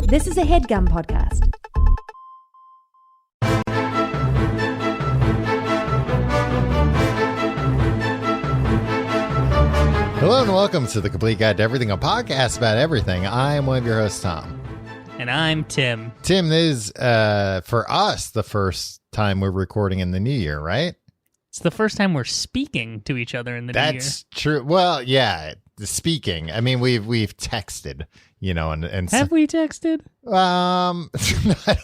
This is a HeadGum podcast. Hello and welcome to The Complete Guide to Everything, a podcast about everything. I am one of your hosts, Tom. And I'm Tim. Tim, this is, for us, the first time we're recording in the new year, right? It's the first time we're speaking to each other in the new year. That's true. Well, yeah, speaking. I mean, we've texted, you know, and have we texted? I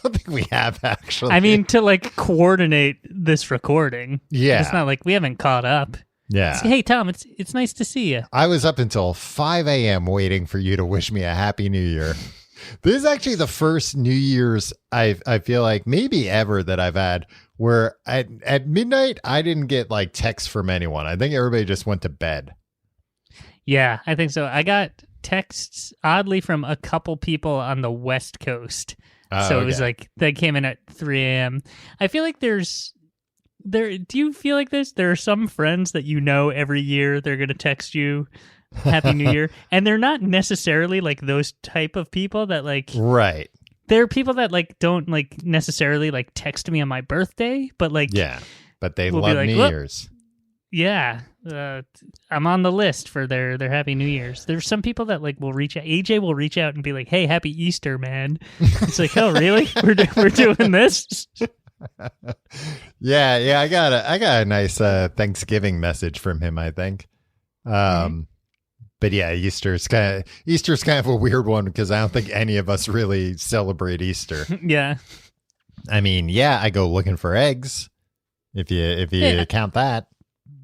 don't think we have, actually. I mean, to like coordinate this recording. Yeah. It's not like we haven't caught up. Yeah. Hey, Tom, it's nice to see you. I was up until 5 a.m. waiting for you to wish me a happy new year. This is actually the first New Year's I feel like maybe ever that I've had where at midnight I didn't get like texts from anyone. I think everybody just went to bed. Yeah, I think so. I got texts oddly from a couple people on the West Coast. So it was like they came in at 3 a.m. I feel like do you feel like this? There are some friends that you know every year they're going to text you Happy New Year. And they're not necessarily like those type of people that like... Right. They're people that like don't like necessarily like text me on my birthday, but like... Yeah, but they will love like, New Year's. Yeah. I'm on the list for their Happy New Year's. There's some people that like will reach out. AJ will reach out and be like, "Hey, Happy Easter, man." It's like, oh, really? We're doing this? Yeah, I got a nice Thanksgiving message from him, I think. But yeah, Easter's kind of a weird one because I don't think any of us really celebrate Easter. Yeah. I mean, yeah, I go looking for eggs if you count that.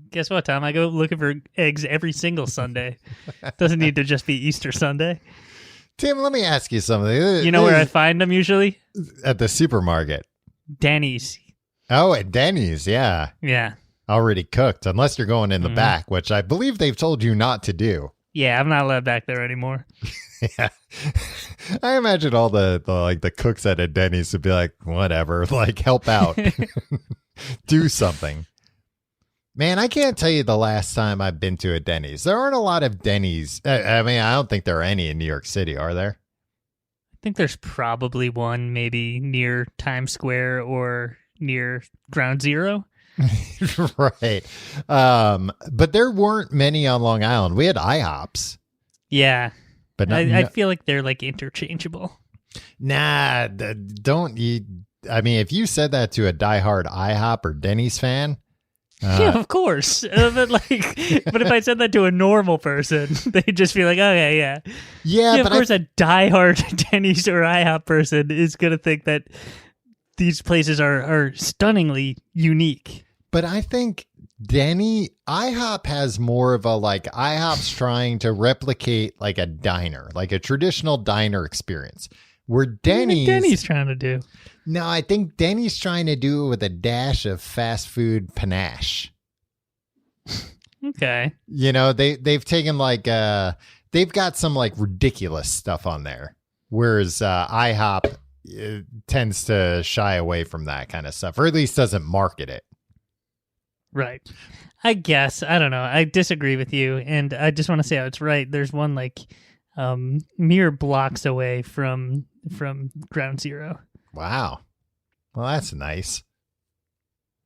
Guess what, Tom? I go looking for eggs every single Sunday. Doesn't need to just be Easter Sunday. Tim, let me ask you something. You know where I find them usually? At the supermarket. Denny's. Oh, at Denny's, yeah. Yeah. Already cooked, unless you're going in the back, which I believe they've told you not to do. Yeah, I'm not allowed back there anymore. Yeah. I imagine all the cooks at a Denny's would be like, whatever, like help out. Do something. Man, I can't tell you the last time I've been to a Denny's. There aren't a lot of Denny's. I mean, I don't think there are any in New York City, are there? I think there's probably one maybe near Times Square or near Ground Zero. Right. But there weren't many on Long Island. We had IHOPs. Yeah. But I feel like they're like interchangeable. Nah, don't you? I mean, if you said that to a diehard IHOP or Denny's fan. Yeah, of course. But if I said that to a normal person, they'd just be like, okay, yeah. Yeah, of course, a diehard Denny's or IHOP person is going to think that these places are stunningly unique. But I think IHOP has more of a like IHOP's trying to replicate like a diner, like a traditional diner experience. Where Denny's trying to do. No, I think Denny's trying to do it with a dash of fast food panache. Okay. You know, they've taken like they've got some like ridiculous stuff on there, whereas IHOP tends to shy away from that kind of stuff, or at least doesn't market it. Right. I guess. I don't know. I disagree with you, and I just want to say how it's right. There's one like mere blocks away from Ground Zero. Wow. Well, that's nice.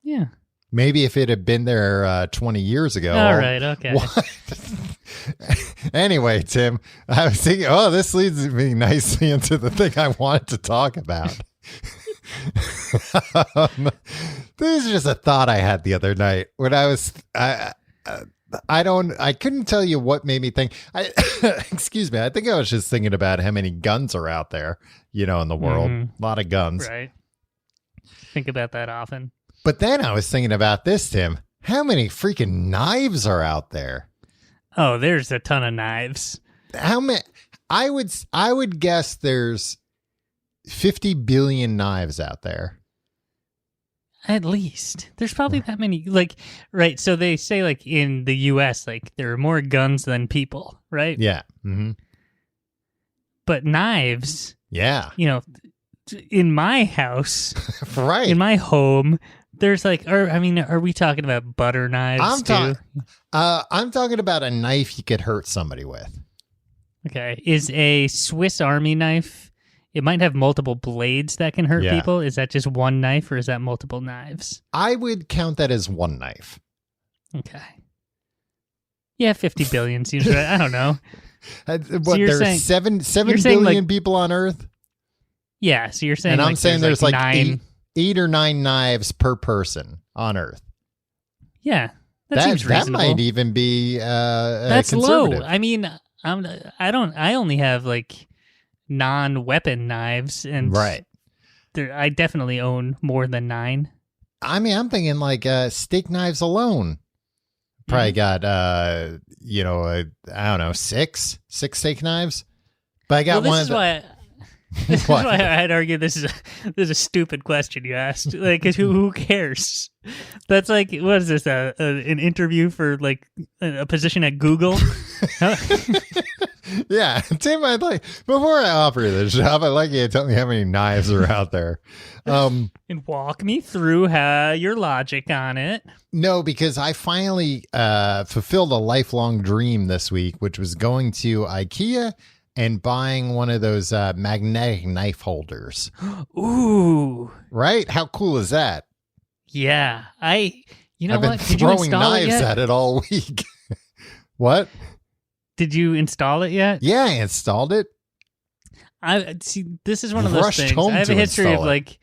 Yeah. Maybe if it had been there 20 years ago. All right. Okay. Anyway, Tim, I was thinking, this leads me nicely into the thing I wanted to talk about. This is just a thought I had the other night when I was, I couldn't tell you what made me think. Excuse me. I think I was just thinking about how many guns are out there, you know, in the world. A lot of guns. Right. Think about that often. But then I was thinking about this, Tim. How many freaking knives are out there? Oh, there's a ton of knives. How many? I would guess there's 50 billion knives out there. At least. There's probably that many. Like, right. So they say, like, in the U.S., like, there are more guns than people, right? Yeah. Mm-hmm. But knives. Yeah. You know, in my house, right. In my home, there's like, are we talking about butter knives too? I'm talking about a knife you could hurt somebody with. Okay. Is a Swiss Army knife it might have multiple blades that can hurt Yeah. people. Is that just one knife or is that multiple knives? I would count that as one knife. Okay. Yeah, 50 billion seems right. I don't know. What, you're there's saying- 7 you're saying, billion like- people on Earth? Yeah, so you're saying And I'm like, saying there's like 9. eight or 9 knives per person on Earth. Yeah, that seems That reasonable. might even be That's conservative. low. I mean, I only have like non-weapon knives, and Right. I definitely own more than 9. I mean, I'm thinking like steak knives alone. Probably got I don't know, six steak knives. But I got Well, one this of is the, why. This is What? why I'd argue this is a stupid question you asked. Like, 'cause who cares? That's like, what is this? An interview for like a position at Google? Yeah, Tim, I'd like before I offer you this job, I'd like you to tell me how many knives are out there. And walk me through your logic on it. No, because I finally fulfilled a lifelong dream this week, which was going to IKEA and buying one of those magnetic knife holders. Ooh, Right? How cool is that? yeah. You know I've been what? Did you throwing install it knives yet? at it all week. What? Did you install it yet? Yeah, I installed it. I see. This is one of those Rushed things. home I have to a history of install it. like,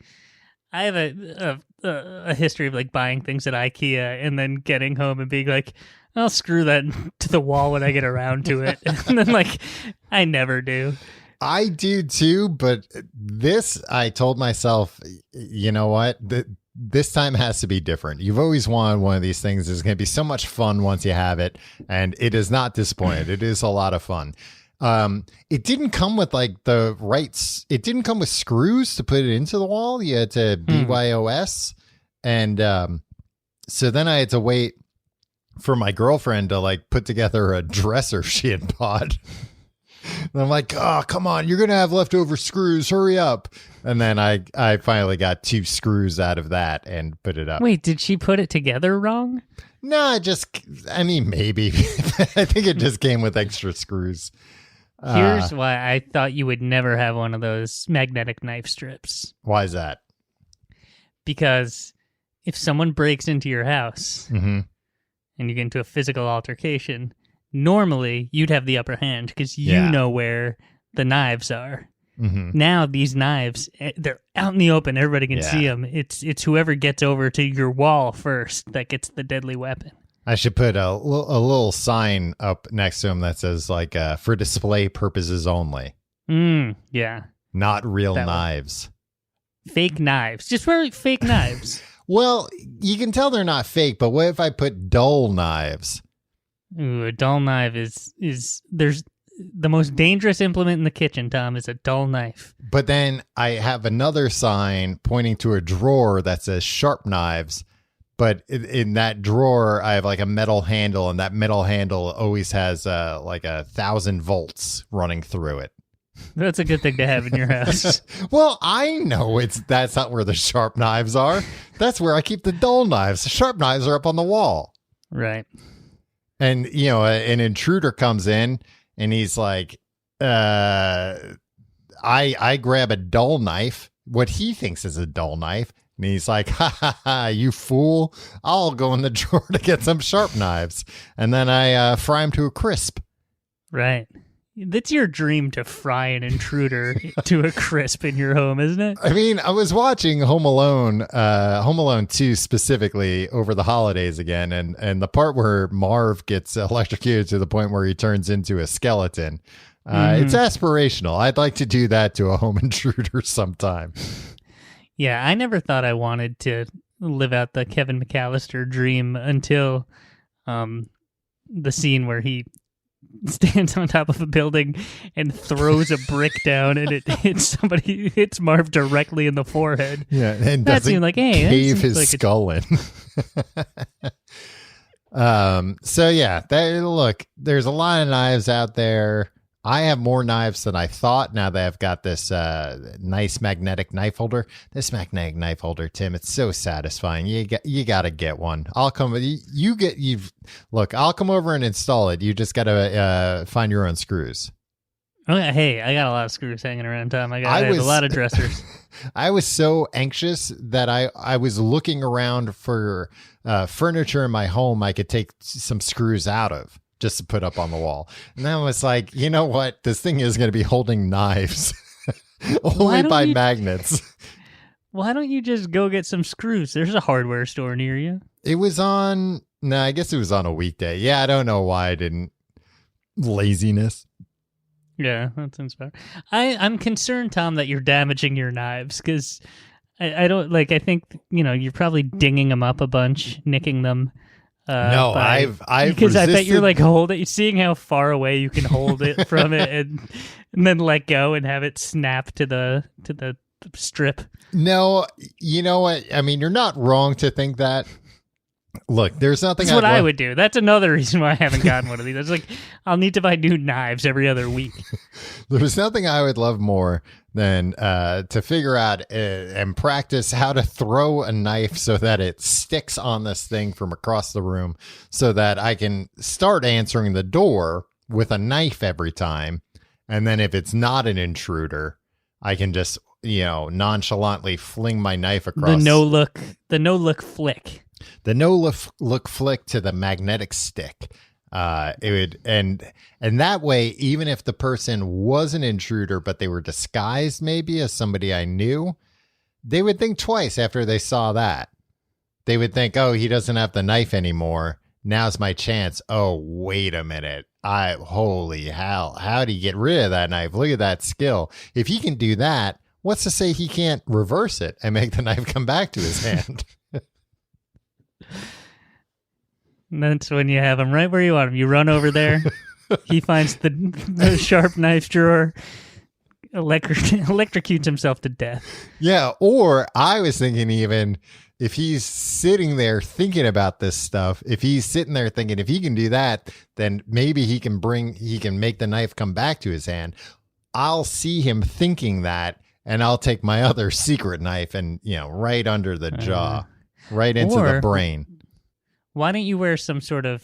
I have a history of like buying things at IKEA and then getting home and being like, I'll screw that to the wall when I get around to it, and then like, I never do. I do too, but I told myself, you know what? This time has to be different. You've always wanted one of these things. It's going to be so much fun once you have it, and it is not disappointed. It is a lot of fun. It didn't come with like the rights. It didn't come with screws to put it into the wall. You had to BYOS, and so then I had to wait for my girlfriend to like put together a dresser she had bought. And I'm like, oh, come on, you're going to have leftover screws. Hurry up. And then I finally got 2 screws out of that and put it up. Wait, did she put it together wrong? No, I mean, maybe. I think it just came with extra screws. Here's why I thought you would never have one of those magnetic knife strips. Why is that? Because if someone breaks into your house Mm-hmm. and you get into a physical altercation, normally you'd have the upper hand because you Yeah. know where the knives are. Mm-hmm. Now these knives, they're out in the open. Everybody can Yeah. see them. It's whoever gets over to your wall first that gets the deadly weapon. I should put a little sign up next to him that says like for display purposes only, Yeah. not real That one. knives. Fake knives. Just wear fake knives. Well, you can tell they're not fake, but what if I put dull knives? Ooh, a dull knife is there's the most dangerous implement in the kitchen, Tom, is a dull knife. But then I have another sign pointing to a drawer that says sharp knives. But in that drawer, I have like a metal handle, and that metal handle always has like 1,000 volts running through it. That's a good thing to have in your house. Well, I know that's not where the sharp knives are. That's where I keep the dull knives. The sharp knives are up on the wall. Right. And, you know, an intruder comes in and he's like, I grab a dull knife, what he thinks is a dull knife. And he's like, ha ha ha, you fool. I'll go in the drawer to get some sharp knives. And then I fry him to a crisp. Right. That's your dream, to fry an intruder to a crisp in your home, isn't it? I mean, I was watching Home Alone 2 specifically over the holidays again. And the part where Marv gets electrocuted to the point where he turns into a skeleton. It's aspirational. I'd like to do that to a home intruder sometime. Yeah, I never thought I wanted to live out the Kevin McAllister dream until the scene where he stands on top of a building and throws a brick down, and it hits Marv directly in the forehead. Yeah, and That doesn't seemed like, hey, that cave seems his like a- skull in. So yeah, look, there's a lot of knives out there. I have more knives than I thought now that I've got this nice magnetic knife holder. This magnetic knife holder, Tim, it's so satisfying. You got to get one. I'll come I'll come over and install it. You just got to find your own screws. Oh, yeah, hey, I got a lot of screws hanging around, Tom. I have a lot of dressers. I was so anxious that I was looking around for furniture in my home I could take some screws out of just to put up on the wall. And then I was like, you know what? This thing is going to be holding knives only by magnets. Why don't you just go get some screws? There's a hardware store near you. It was on, no, I guess it was on a weekday. Yeah, I don't know why I didn't. Laziness. Yeah, that sounds better. I'm concerned, Tom, that you're damaging your knives because I don't like. I think you're probably dinging them up a bunch, nicking them. No, I've because I bet you're like seeing how far away you can hold it from it, and then let go and have it snap to the strip. No, you know what? I mean, you're not wrong to think that. Look, there's nothing. That's what I would do. That's another reason why I haven't gotten one of these. It's like I'll need to buy new knives every other week. There's nothing I would love more than to figure out and practice how to throw a knife so that it sticks on this thing from across the room, so that I can start answering the door with a knife every time, and then if it's not an intruder, I can just nonchalantly fling my knife across. The no look flick. The no look flick to the magnetic stick. It would, and that way, even if the person was an intruder, but they were disguised maybe as somebody I knew, they would think twice after they saw that. They would think, oh, he doesn't have the knife anymore. Now's my chance. Oh, wait a minute. Holy hell. How'd he get rid of that knife? Look at that skill. If he can do that, what's to say he can't reverse it and make the knife come back to his hand? And that's when you have him right where you want him. You run over there. He finds the sharp knife drawer, electrocutes himself to death. Yeah, or I was thinking even if he's sitting there thinking about this stuff, if he's sitting there thinking if he can do that, then maybe he can make the knife come back to his hand. I'll see him thinking that, and I'll take my other secret knife and, right under the jaw, right into the brain. Why don't you wear some sort of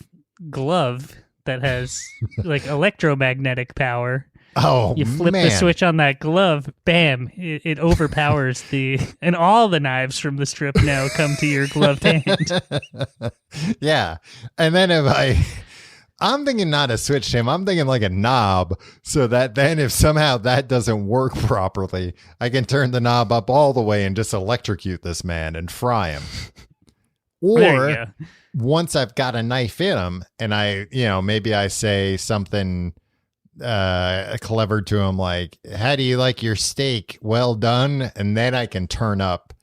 glove that has like electromagnetic power? Oh, you flip the switch on that glove, bam! It overpowers and all the knives from the strip now come to your gloved hand. Yeah, and then I'm thinking not a switch, Tim. I'm thinking like a knob, so that then if somehow that doesn't work properly, I can turn the knob up all the way and just electrocute this man and fry him. Or once I've got a knife in him and maybe I say something clever to him like, how do you like your steak? Well done. And then I can turn up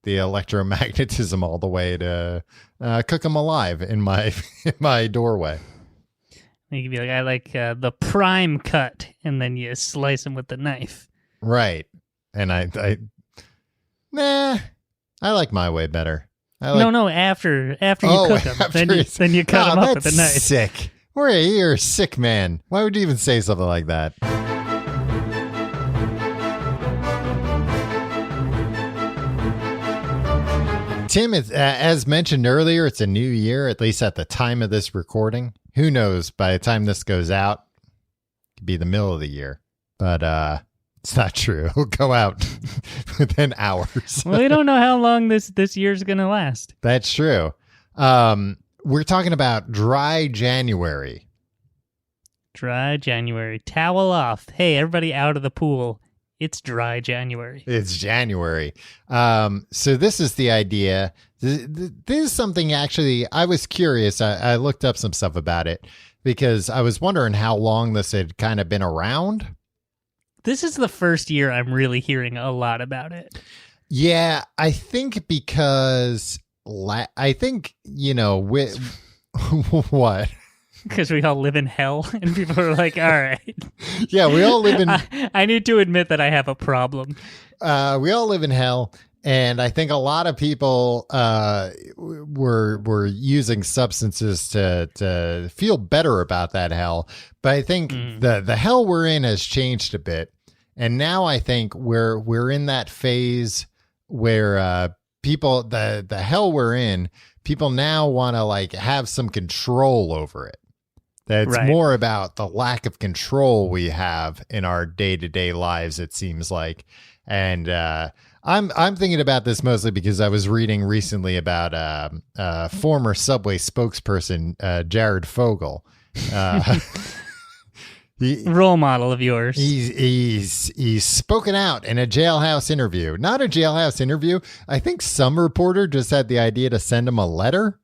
the electromagnetism all the way to cook him alive in my doorway. You could be like, I like the prime cut, and then you slice him with the knife. Right. And I like my way better. No, after you cook them, then you cut them up with a knife. Sick. You're a sick man. Why would you even say something like that? Tim, as mentioned earlier, it's a new year, at least at the time of this recording. Who knows? By the time this goes out, it could be the middle of the year. But it's not true. It'll go out within hours. Well, we don't know how long this year's going to last. That's true. We're talking about dry January. Dry January. Towel off. Hey, everybody out of the pool. It's dry January. It's January. So this is the idea. This is something actually I was curious. I looked up some stuff about it because I was wondering how long this had kind of been around. This is the first year I'm really hearing a lot about it. Yeah, I think because what? What? Because we all live in hell, and people are like, all right. Yeah, we all live in... I need to admit that I have a problem. We all live in hell, and I think a lot of people were using substances to feel better about that hell. But I think the hell we're in has changed a bit. And now I think we're in that phase where people, the hell we're in, people now want to like have some control over it. That it's Right. more about the lack of control we have in our day-to-day lives, it seems like. And I'm thinking about this mostly because I was reading recently about former Subway spokesperson Jared Fogle. Role model of yours. He's spoken out in a jailhouse interview. Not a jailhouse interview. I think some reporter just had the idea to send him a letter.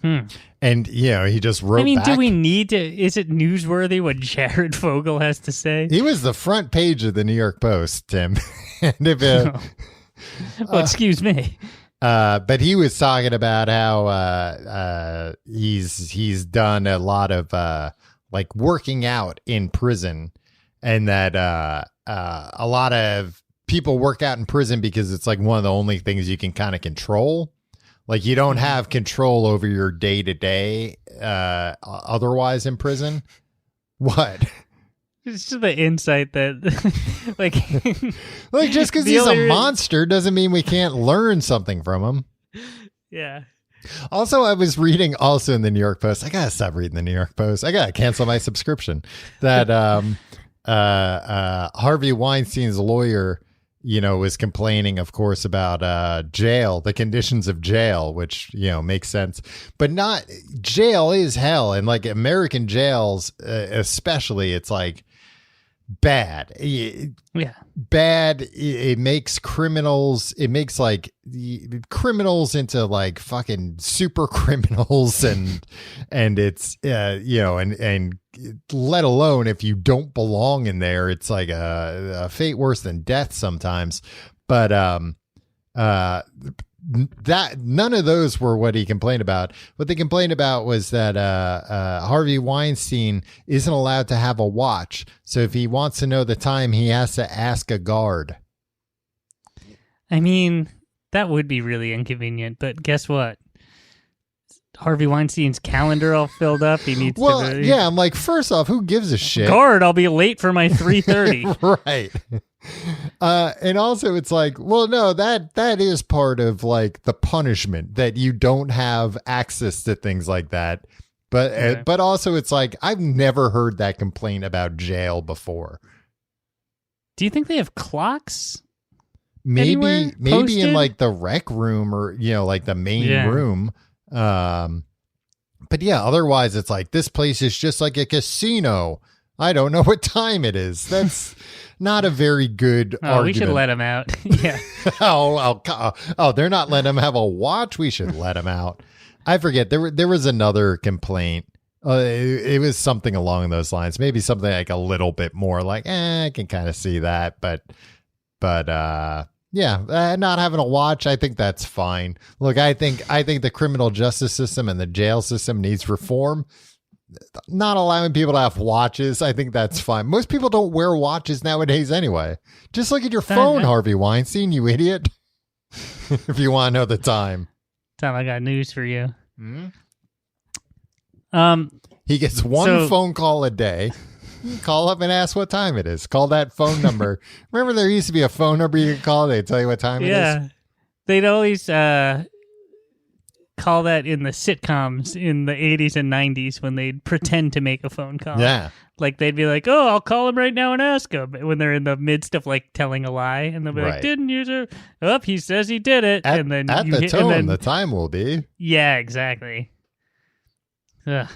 And, he just wrote back. do we need to? Is it newsworthy what Jared Fogle has to say? He was the front page of the New York Post, Tim. And if excuse me. but he was talking about how he's done a lot of like working out in prison, and that a lot of people work out in prison because it's like one of the only things you can kind of control. Like you don't have control over your day to day otherwise in prison. What? It's just the insight that, like just because he's a monster doesn't mean we can't learn something from him. Yeah. Also, I was reading also in the New York Post. I gotta stop reading the New York Post. I gotta cancel my subscription. That Harvey Weinstein's lawyer, was complaining, of course, about jail, the conditions of jail, which, makes sense. But not jail is hell. And like American jails, especially, it's like bad. Yeah. Bad. It makes criminals, like criminals into like fucking super criminals. And it's, and let alone if you don't belong in there, it's like a fate worse than death sometimes. But that none of those were what he complained about. What they complained about was that Harvey Weinstein isn't allowed to have a watch. So if he wants to know the time, he has to ask a guard. I mean, that would be really inconvenient, but guess what? Harvey Weinstein's calendar all filled up. He needs to. Yeah, I'm like, first off, who gives a shit? Guard, I'll be late for my 3:30. Right. And also it's like, well, no, that is part of like the punishment that you don't have access to things like that. But Okay. But also it's like, I've never heard that complaint about jail before. Do you think they have clocks? Maybe posted? in like the rec room or, like the main room. But yeah, otherwise it's like, this place is just like a casino. I don't know what time it is. That's not a very good argument. We should let him out. Yeah. They're not letting him have a watch. We should let him out. I forget. There was another complaint. It was something along those lines. Maybe something like a little bit more like, I can kind of see that. But not having a watch, I think that's fine. Look, I think the criminal justice system and the jail system needs reform. Not allowing people to have watches, I think that's fine. Most people don't wear watches nowadays anyway. Just look at your phone, Harvey Weinstein, you idiot. If you want to know the time. Tom, I got news for you. He gets one phone call a day. Call up and ask what time it is. Call that phone number. Remember there used to be a phone number you could call? They'd tell you what time it is? Yeah. They'd always call that in the sitcoms in the 80s and 90s when they'd pretend to make a phone call. Yeah. Like they'd be like, "Oh, I'll call him right now and ask him," when they're in the midst of like telling a lie, and they'll be like, "Didn't use it? Oh, he says he did it." At, and then at the tone, the time will be. Yeah, exactly. Ugh.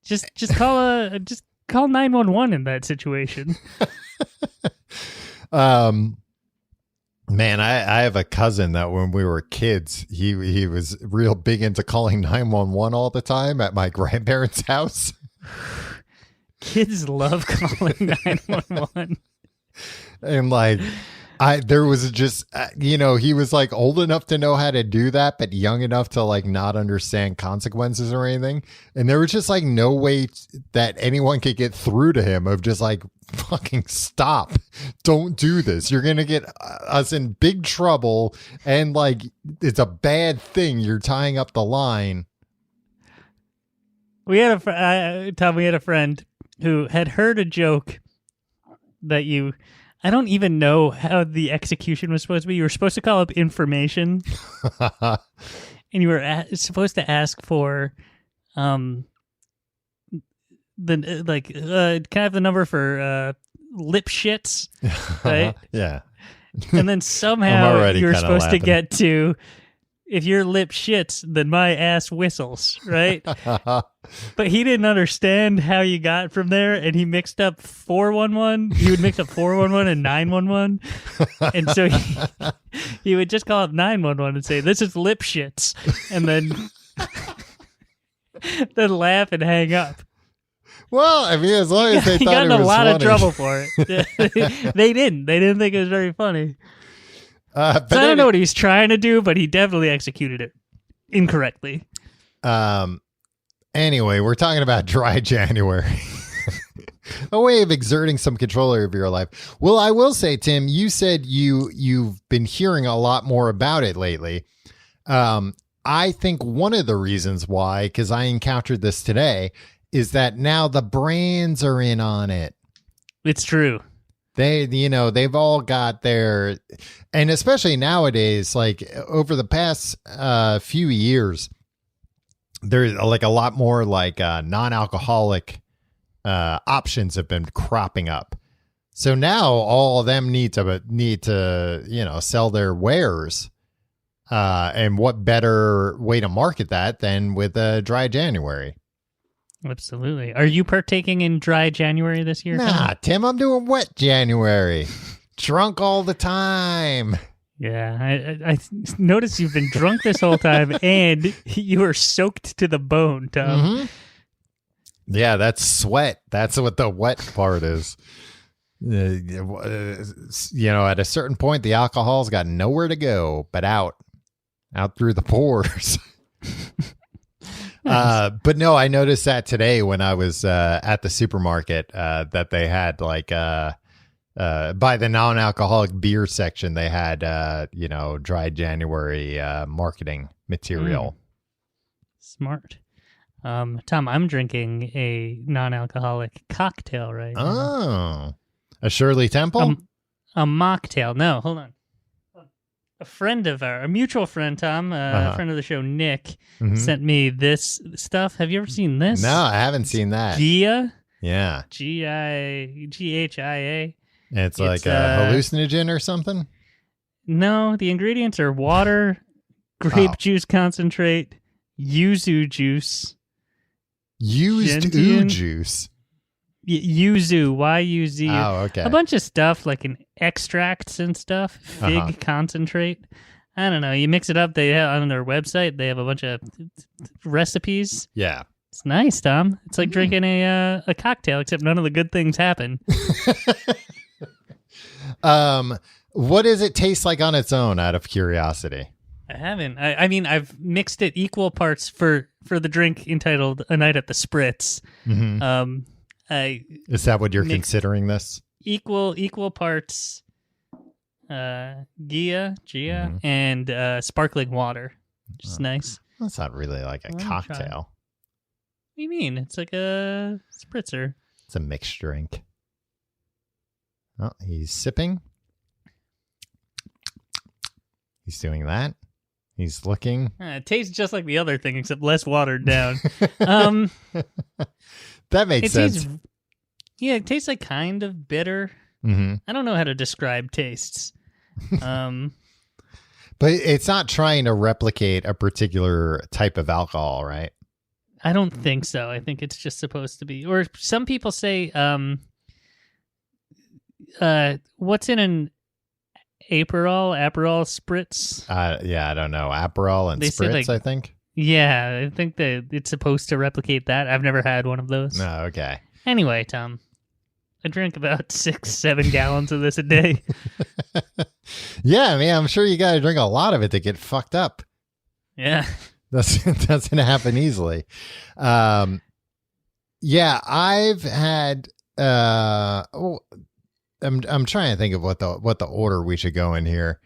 Just call 911 in that situation. Man, I have a cousin that when we were kids, he was real big into calling 911 all the time at my grandparents' house. Kids love calling 911. And like, there was just, he was like old enough to know how to do that, but young enough to like not understand consequences or anything. And there was just like no way that anyone could get through to him of just like, fucking stop. Don't do this. You're going to get us in big trouble. And like, it's a bad thing. You're tying up the line. We had Tom, we had a friend who had heard a joke that I don't even know how the execution was supposed to be. You were supposed to call up information, and you were supposed to ask for can I have the number for lip shits, right? Yeah. And then somehow you were supposed to laughing. get to, if your lip shits, then my ass whistles, right? But he didn't understand how you got from there, and he mixed up 411. He would mix up 411 and 911, and so he would just call it 911 and say, "This is lip shits," and then laugh and hang up. Well, I mean, as long as they He thought got it in a was lot funny. of trouble for it. They didn't think it was very funny. But So I don't know what he's trying to do, but he definitely executed it incorrectly. Anyway, we're talking about dry January. A way of exerting some control over your life. Well, I will say, Tim, you said you've been hearing a lot more about it lately. I think one of the reasons why, because I encountered this today, is that now the brands are in on it. It's true. They've all got their, and especially nowadays, like over the past few years, there's like a lot more like non-alcoholic options have been cropping up. So now all of them need to sell their wares. And what better way to market that than with Dry January? Absolutely. Are you partaking in Dry January this year? Nah, Tim, I'm doing Wet January. Drunk all the time. Yeah, I noticed you've been drunk this whole time, and you were soaked to the bone, Tom. Mm-hmm. Yeah, that's sweat. That's what the wet part is. At a certain point, the alcohol's got nowhere to go but out through the pores. But no, I noticed that today when I was at the supermarket that they had like by the non-alcoholic beer section, they had Dry January marketing material. Smart. Tom, I'm drinking a non-alcoholic cocktail right now. Oh, a Shirley Temple? A mocktail. No, hold on. A mutual friend, Tom, friend of the show, Nick, sent me this stuff. Have you ever seen this? No, I haven't seen that. Gia? Yeah. G-I-G-H-I-A. It's like a hallucinogen or something? No, the ingredients are water, grape juice concentrate, yuzu juice. Used Gentian? ooh juice. Yuzu, Y-U-Z. Oh, okay. A bunch of stuff like an extracts and stuff, fig concentrate. I don't know. You mix it up. They have on their website. They have a bunch of recipes. Yeah. It's nice, Tom. It's like drinking a cocktail, except none of the good things happen. What does it taste like on its own, out of curiosity? I haven't. I mean, I've mixed it equal parts for the drink entitled "A Night at the Spritz." Mm-hmm. Is that what you're considering this? Equal parts Gia, and sparkling water, which is nice. That's not really like a cocktail. What do you mean? It's like a spritzer. It's a mixed drink. Oh, he's sipping. He's doing that. He's looking. It tastes just like the other thing, except less watered down. That makes sense. It tastes like kind of bitter. Mm-hmm. I don't know how to describe tastes. But it's not trying to replicate a particular type of alcohol, right? I don't think so. I think it's just supposed to be. Or some people say, what's in an Aperol spritz? Yeah, I don't know. Aperol and spritz, I think. Yeah, I think that it's supposed to replicate that. I've never had one of those. No, okay. Anyway, Tom, I drink about 6-7 gallons of this a day. Yeah, I mean, I'm sure you got to drink a lot of it to get fucked up. Yeah. Doesn't happen easily. Yeah, I've had. I'm trying to think of what the order we should go in here.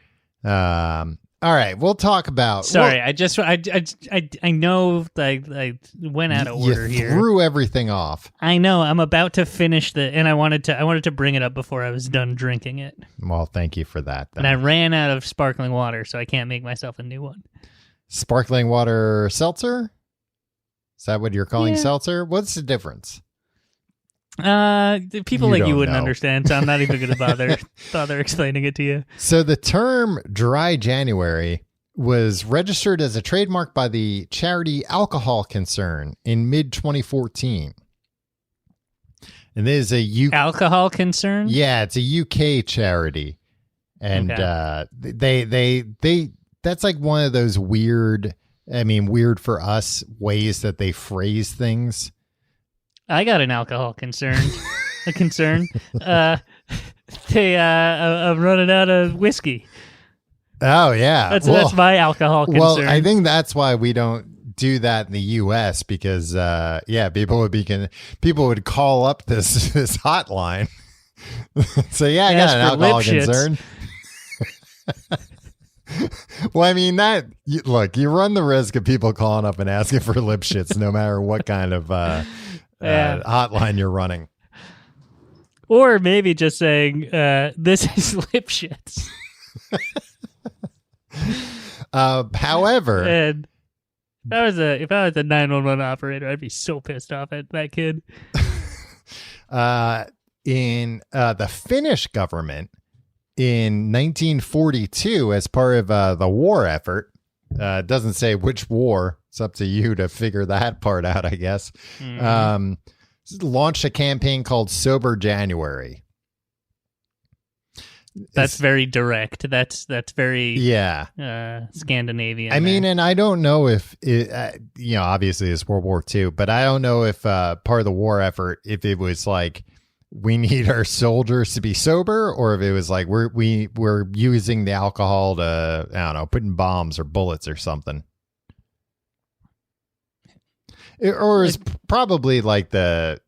All right, we'll talk about. Sorry, I know I went out of order here. You threw everything off. I know. I'm about to finish and I wanted to bring it up before I was done drinking it. Well, thank you for that. Then. And I ran out of sparkling water, so I can't make myself a new one. Sparkling water seltzer? Is that what you're calling seltzer? What's the difference? People You like you don't wouldn't know. understand, so I'm not even going to bother explaining it to you. So the term dry January was registered as a trademark by the charity Alcohol Concern in mid 2014. And this is Alcohol concern? Yeah, it's a UK charity. And they that's like one of those weird for us ways that they phrase things. I got an alcohol concern. A concern. I'm running out of whiskey. Oh yeah. That's my alcohol concern. Well, I think that's why we don't do that in the US because people would call up this hotline. Say, I got an alcohol concern. Well, I mean you run the risk of people calling up and asking for lip shits no matter what kind of hotline you're running. Or maybe just saying, this is lip shits. However, and if I was a 911 operator, I'd be so pissed off at that kid. In the Finnish government in 1942, as part of the war effort, it doesn't say which war. It's up to you to figure that part out, I guess. Mm-hmm. Launched a campaign called Sober January. That's very direct. That's very Scandinavian. I mean, and I don't know if it, obviously it's World War II, but I don't know if part of the war effort, if it was like we need our soldiers to be sober, or if it was like we're using the alcohol to, I don't know, put in bombs or bullets or something. Or it's probably like the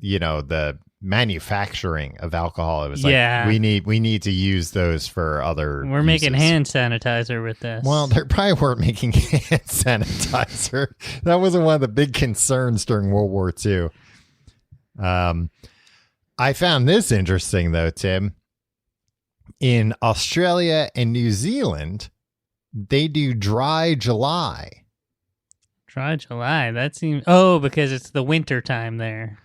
manufacturing of alcohol. It was like we need to use those for other We're making hand sanitizer with this. Well, they probably weren't making hand sanitizer. That wasn't one of the big concerns during World War II. I found this interesting though, Tim. In Australia and New Zealand, they do dry July. Dry July. That seems because it's the winter time there.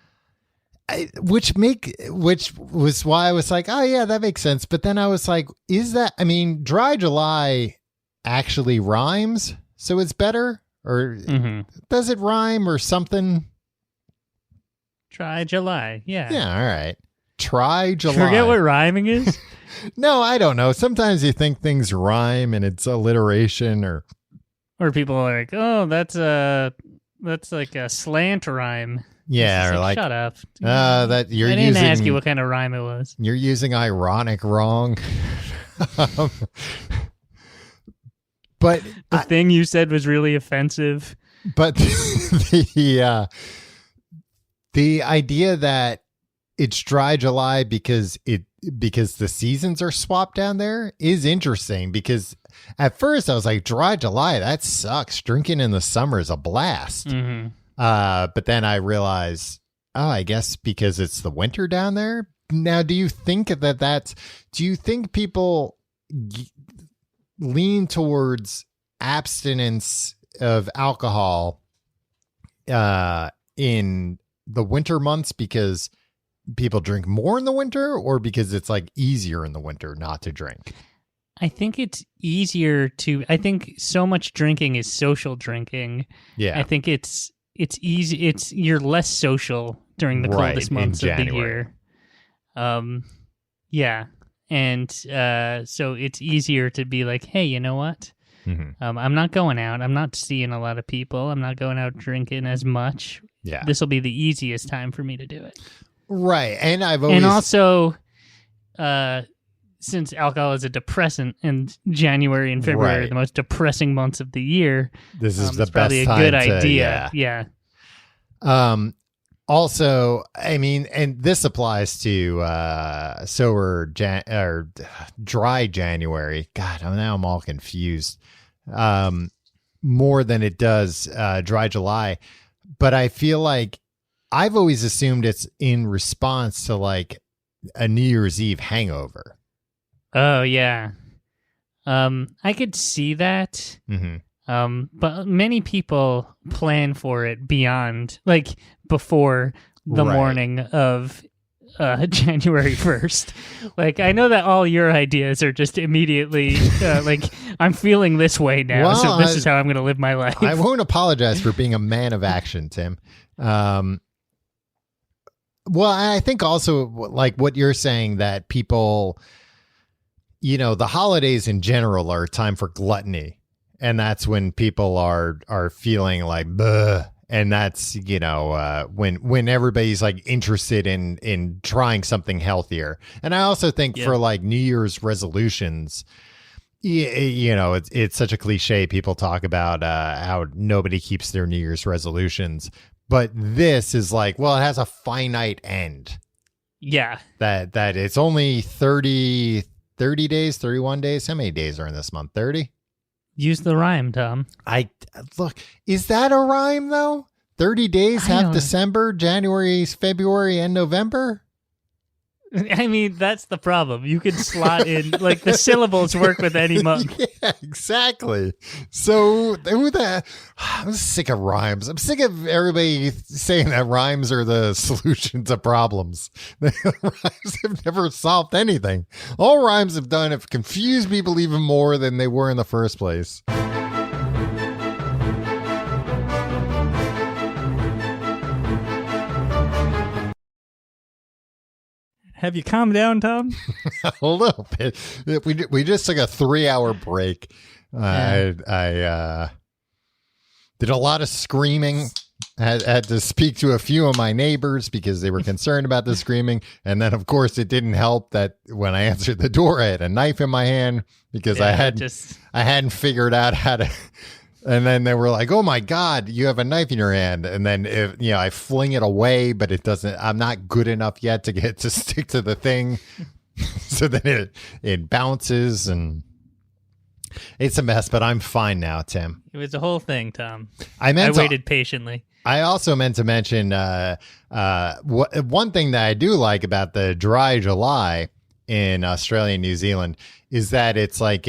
Which was why I was like, oh yeah, that makes sense. But then I was like, dry July actually rhymes, so it's better, or does it rhyme or something? Try July, yeah. Yeah, all right. Try July. Forget what rhyming is? No, I don't know. Sometimes you think things rhyme and it's alliteration, or people are like, oh, that's like a slant rhyme. Yeah, or like shut up. That you're I didn't using. Ask you what kind of rhyme it was. You're using ironic wrong. But the thing you said was really offensive. But the idea that it's dry July because the seasons are swapped down there is interesting, because at first I was like, dry July, that sucks. Drinking in the summer is a blast. Mm-hmm. But then I realized, I guess because it's the winter down there. Now, do you think people lean towards abstinence of alcohol in the winter months because people drink more in the winter, or because it's like easier in the winter not to drink? I think it's easier I think so much drinking is social drinking. Yeah. I think it's easy. You're less social during the coldest months of the year. Yeah. And so it's easier to be like, hey, you know what? Mm-hmm. I'm not going out. I'm not seeing a lot of people. I'm not going out drinking as much. Yeah. This will be the easiest time for me to do it. Right. And also, since alcohol is a depressant, and January and February are the most depressing months of the year, this is the best probably time a good to, idea. Yeah. Also, I mean, and this applies to dry January. God, now I'm all confused. More than it does dry July. But I feel like I've always assumed it's in response to like a New Year's Eve hangover. Oh, yeah. I could see that. Mm-hmm. But many people plan for it beyond, like before the morning of January 1st. Like, I know that all your ideas are just immediately like, I'm feeling this way now, Well, so this is how I'm going to live my life. I won't apologize for being a man of action, Tim. Well, I think also like what you're saying, that people, the holidays in general are a time for gluttony. And that's when people are feeling like, bleh. And that's, when everybody's like interested in trying something healthier. And I also think for like New Year's resolutions, it's such a cliche. People talk about how nobody keeps their New Year's resolutions. But this is like, well, it has a finite end. Yeah. That it's only 30 days, 31 days. How many days are in this month? 30? Use the rhyme, Tom. Look, is that a rhyme though? 30 days, half December, January, February, and November? I mean, that's the problem. You can slot in, like, the syllables work with any month. Yeah, exactly. So, I'm sick of rhymes. I'm sick of everybody saying that rhymes are the solution to problems. Rhymes have never solved anything. All rhymes have done have confused people even more than they were in the first place. Have you calmed down, Tom? A little bit. We just took a 3-hour break. I did a lot of screaming. Had to speak to a few of my neighbors because they were concerned about the screaming. And then, of course, it didn't help that when I answered the door, I had a knife in my hand because I hadn't figured out how to. And then they were like, "Oh my God, you have a knife in your hand!" And then I fling it away, but it doesn't. I'm not good enough yet to get to stick to the thing, so then it bounces and it's a mess. But I'm fine now, Tim. It was a whole thing, Tom. I waited patiently. I also meant to mention one thing that I do like about the dry July in Australia and New Zealand is that it's like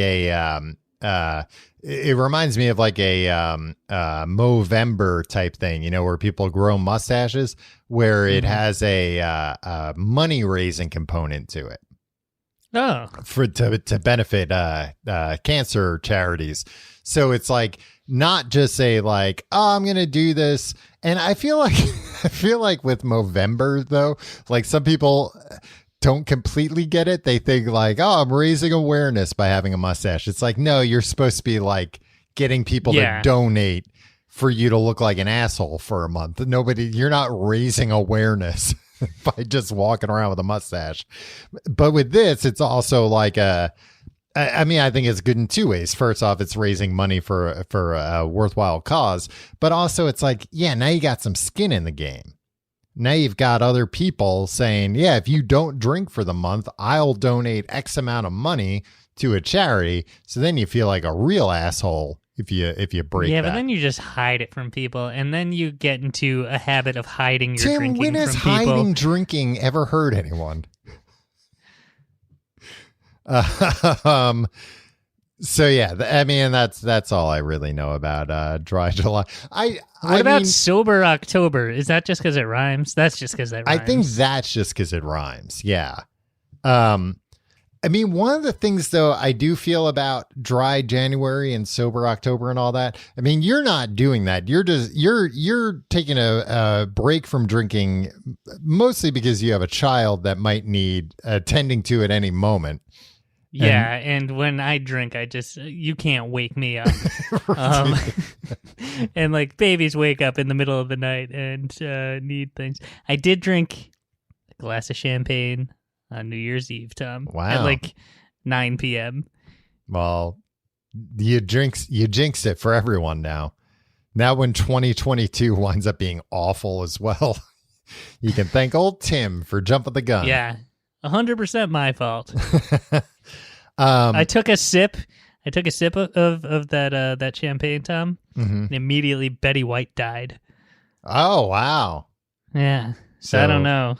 it reminds me of like a Movember type thing, where people grow mustaches, where it has a money raising component to it. Oh, to benefit cancer charities. So it's like not just say like, oh, I'm gonna do this. And I feel like with Movember though, like some people don't completely get it. They think like, oh, I'm raising awareness by having a mustache. It's like, no, you're supposed to be like getting people to donate for you to look like an asshole for a month. You're not raising awareness by just walking around with a mustache. But with this, it's also like I think it's good in two ways. First off, it's raising money for a worthwhile cause, but also it's like, yeah, now you got some skin in the game. Now you've got other people saying, yeah, if you don't drink for the month, I'll donate X amount of money to a charity. So then you feel like a real asshole if you break that. Yeah, but then you just hide it from people, and then you get into a habit of hiding your drinking from people. Tim, when has hiding drinking ever hurt anyone? So yeah, that's all I really know about dry July. What about sober October? Is that just because it rhymes? That's just because it rhymes. I think that's just because it rhymes. Yeah. One of the things though I do feel about dry January and sober October and all that. You're not doing that. You're taking a break from drinking mostly because you have a child that might need attending to at any moment. Yeah, and when I drink, you can't wake me up. And like babies wake up in the middle of the night and need things. I did drink a glass of champagne on New Year's Eve, Tom. Wow. At like 9 p.m. Well, you jinxed it for everyone now. Now when 2022 winds up being awful as well, you can thank old Tim for jumping the gun. Yeah, 100% my fault. I took a sip. of that champagne, Tom. Mm-hmm. And immediately Betty White died. Oh wow! Yeah. So I don't know.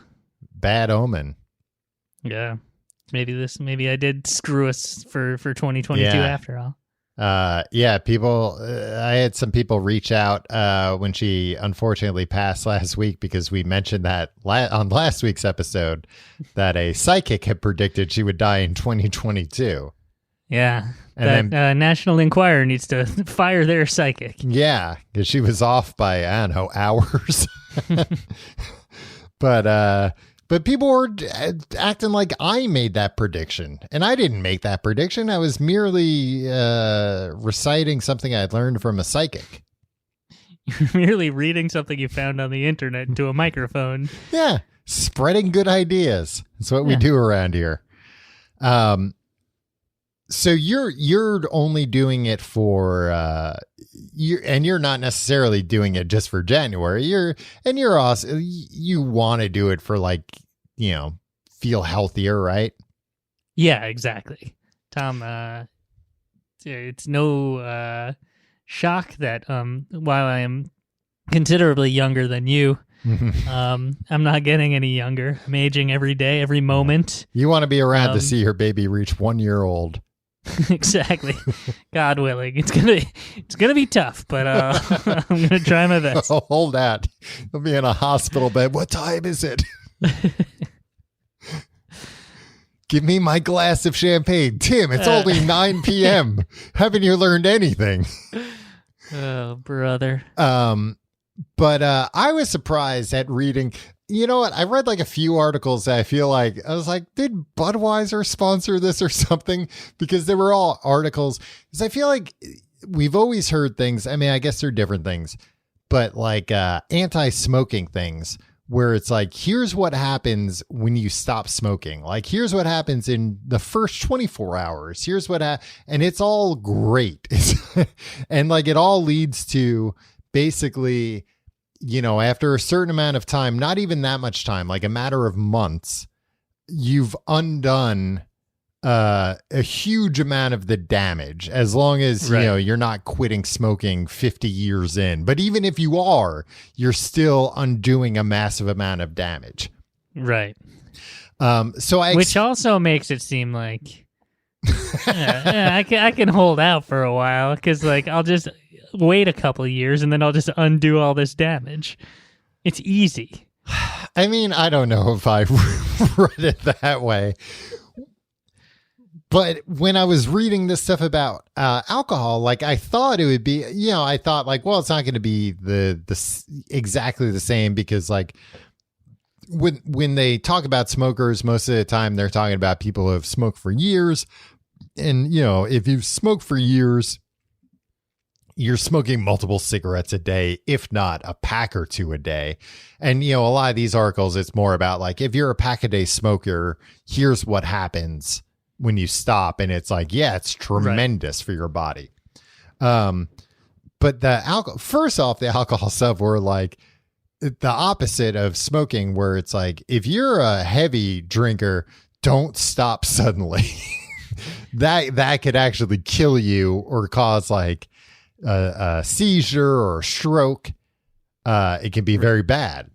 Bad omen. Yeah. Maybe I did screw us for 2022 after all. Yeah, people, I had some people reach out when she unfortunately passed last week, because we mentioned that on last week's episode that a psychic had predicted she would die in 2022. Yeah. And then National Enquirer needs to fire their psychic. Yeah, because she was off by, I don't know, hours. But people were acting like I made that prediction, and I didn't make that prediction. I was merely reciting something I'd learned from a psychic. You're merely reading something you found on the internet into a microphone. Yeah, spreading good ideas. That's what we do around here. So you're only doing it for you're not necessarily doing it just for January. You're also, you want to do it for, like, feel healthier, right? Yeah, exactly. Tom, it's no shock that while I am considerably younger than you, I'm not getting any younger. I'm aging every day, every moment. You want to be around to see your baby reach 1 year old. Exactly. God willing. It's gonna be tough, but I'm gonna try my best. Oh, hold that. You'll be in a hospital bed. What time is it? Give me my glass of champagne. Tim, it's only 9 p.m. Haven't you learned anything? Oh, brother. But I was surprised at reading. You know what? I read like a few articles that I was like, did Budweiser sponsor this or something? Because they were all articles. Because I feel like we've always heard things. I mean, I guess they're different things, but like anti-smoking things where it's like, here's what happens when you stop smoking. Like, here's what happens in the first 24 hours. Here's what, and it's all great. And like, it all leads to basically, after a certain amount of time, not even that much time, like a matter of months, you've undone a huge amount of the damage, as long as, you're not quitting smoking 50 years in. But even if you are, you're still undoing a massive amount of damage. Right. Which also makes it seem like I can hold out for a while, because like I'll just wait a couple of years and then I'll just undo all this damage. It's easy. I mean, I don't know if I read it that way, but when I was reading this stuff about alcohol, like I thought it would be, I thought like, well, it's not going to be the exactly the same, because like when they talk about smokers, most of the time they're talking about people who have smoked for years. And, if you've smoked for years, you're smoking multiple cigarettes a day, if not a pack or two a day. And, a lot of these articles, it's more about like, if you're a pack a day smoker, here's what happens when you stop. And it's like, yeah, it's tremendous for your body. But the alcohol, first off, the alcohol stuff were like the opposite of smoking, where it's like, if you're a heavy drinker, don't stop suddenly. That could actually kill you or cause like a seizure or a stroke. It can be very bad.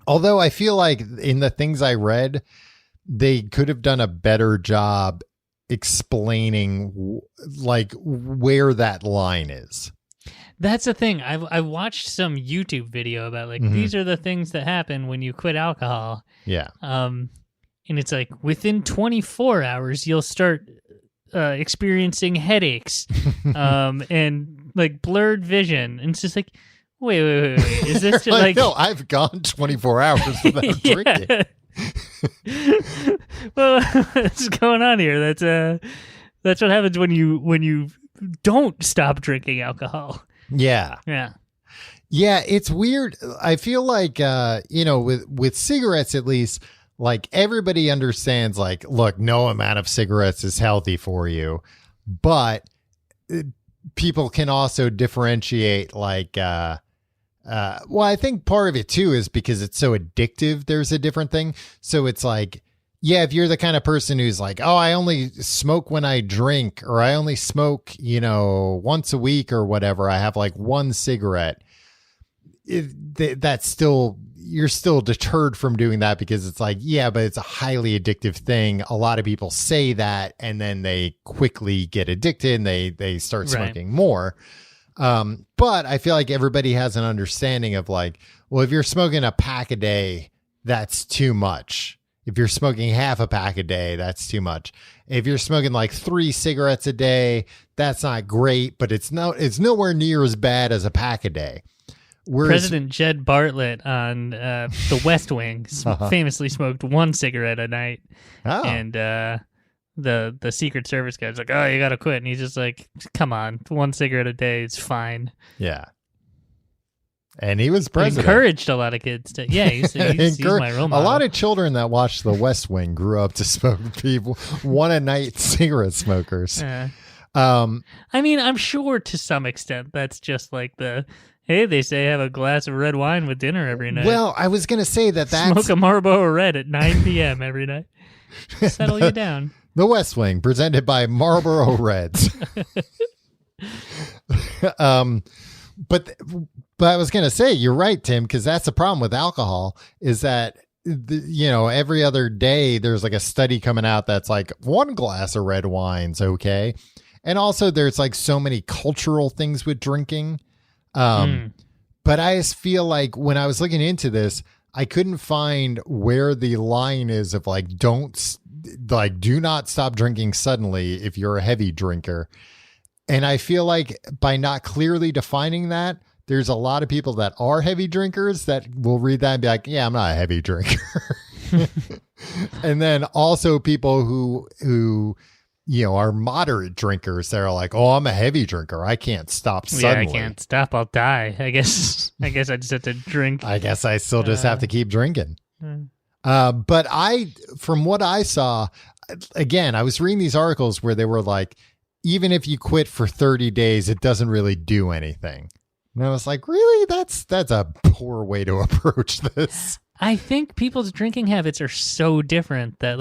Although I feel like in the things I read, they could have done a better job explaining like where that line is. That's the thing. I watched some YouTube video about like, these are the things that happen when you quit alcohol. Yeah. And it's like within 24 hours, you'll start experiencing headaches and like blurred vision. And it's just like, wait. Is this just like... No, I've gone 24 hours without drinking. Well, what's going on here? That's what happens when you don't stop drinking alcohol. Yeah. Yeah, it's weird. I feel like, with cigarettes, at least, like everybody understands, like, look, no amount of cigarettes is healthy for you, but people can also differentiate like, well, I think part of it too is because it's so addictive. There's a different thing. So it's like, yeah, if you're the kind of person who's like, oh, I only smoke when I drink, or I only smoke, once a week or whatever, I have like one cigarette. That's still, you're still deterred from doing that because it's like, yeah, but it's a highly addictive thing. A lot of people say that, and then they quickly get addicted and they start smoking more. But I feel like everybody has an understanding of like, well, if you're smoking a pack a day, that's too much. If you're smoking half a pack a day, that's too much. If you're smoking like 3 cigarettes a day, that's not great, but it's nowhere near as bad as a pack a day. Whereas, President Jed Bartlett on The West Wing famously smoked 1 cigarette a night. Oh. And the Secret Service guy's like, oh, you got to quit. And he's just like, come on, 1 cigarette a day is fine. Yeah. And he was president. He encouraged a lot of kids to. Yeah, he's my role model. A lot of children that watched The West Wing grew up to smoke people 1 a night cigarette smokers. I mean, I'm sure to some extent that's just like hey, they say have a glass of red wine with dinner every night. Well, I was going to say that's... Smoke a Marlboro Red at 9 p.m. every night. Settle you down. The West Wing, presented by Marlboro Reds. But I was going to say, you're right, Tim, because that's the problem with alcohol is that, every other day there's like a study coming out that's like 1 glass of red wine's okay. And also there's like so many cultural things with drinking. But I just feel like when I was looking into this, I couldn't find where the line is of like, do not stop drinking suddenly if you're a heavy drinker. And I feel like by not clearly defining that, there's a lot of people that are heavy drinkers that will read that and be like, yeah, I'm not a heavy drinker. And then also people who are moderate drinkers that are like, oh, I'm a heavy drinker. I can't stop suddenly. Yeah, I can't stop. I'll die. I guess I just have to drink. I guess I still just have to keep drinking. But from what I saw, again, I was reading these articles where they were like, even if you quit for 30 days, it doesn't really do anything. And I was like, really? That's a poor way to approach this. I think people's drinking habits are so different that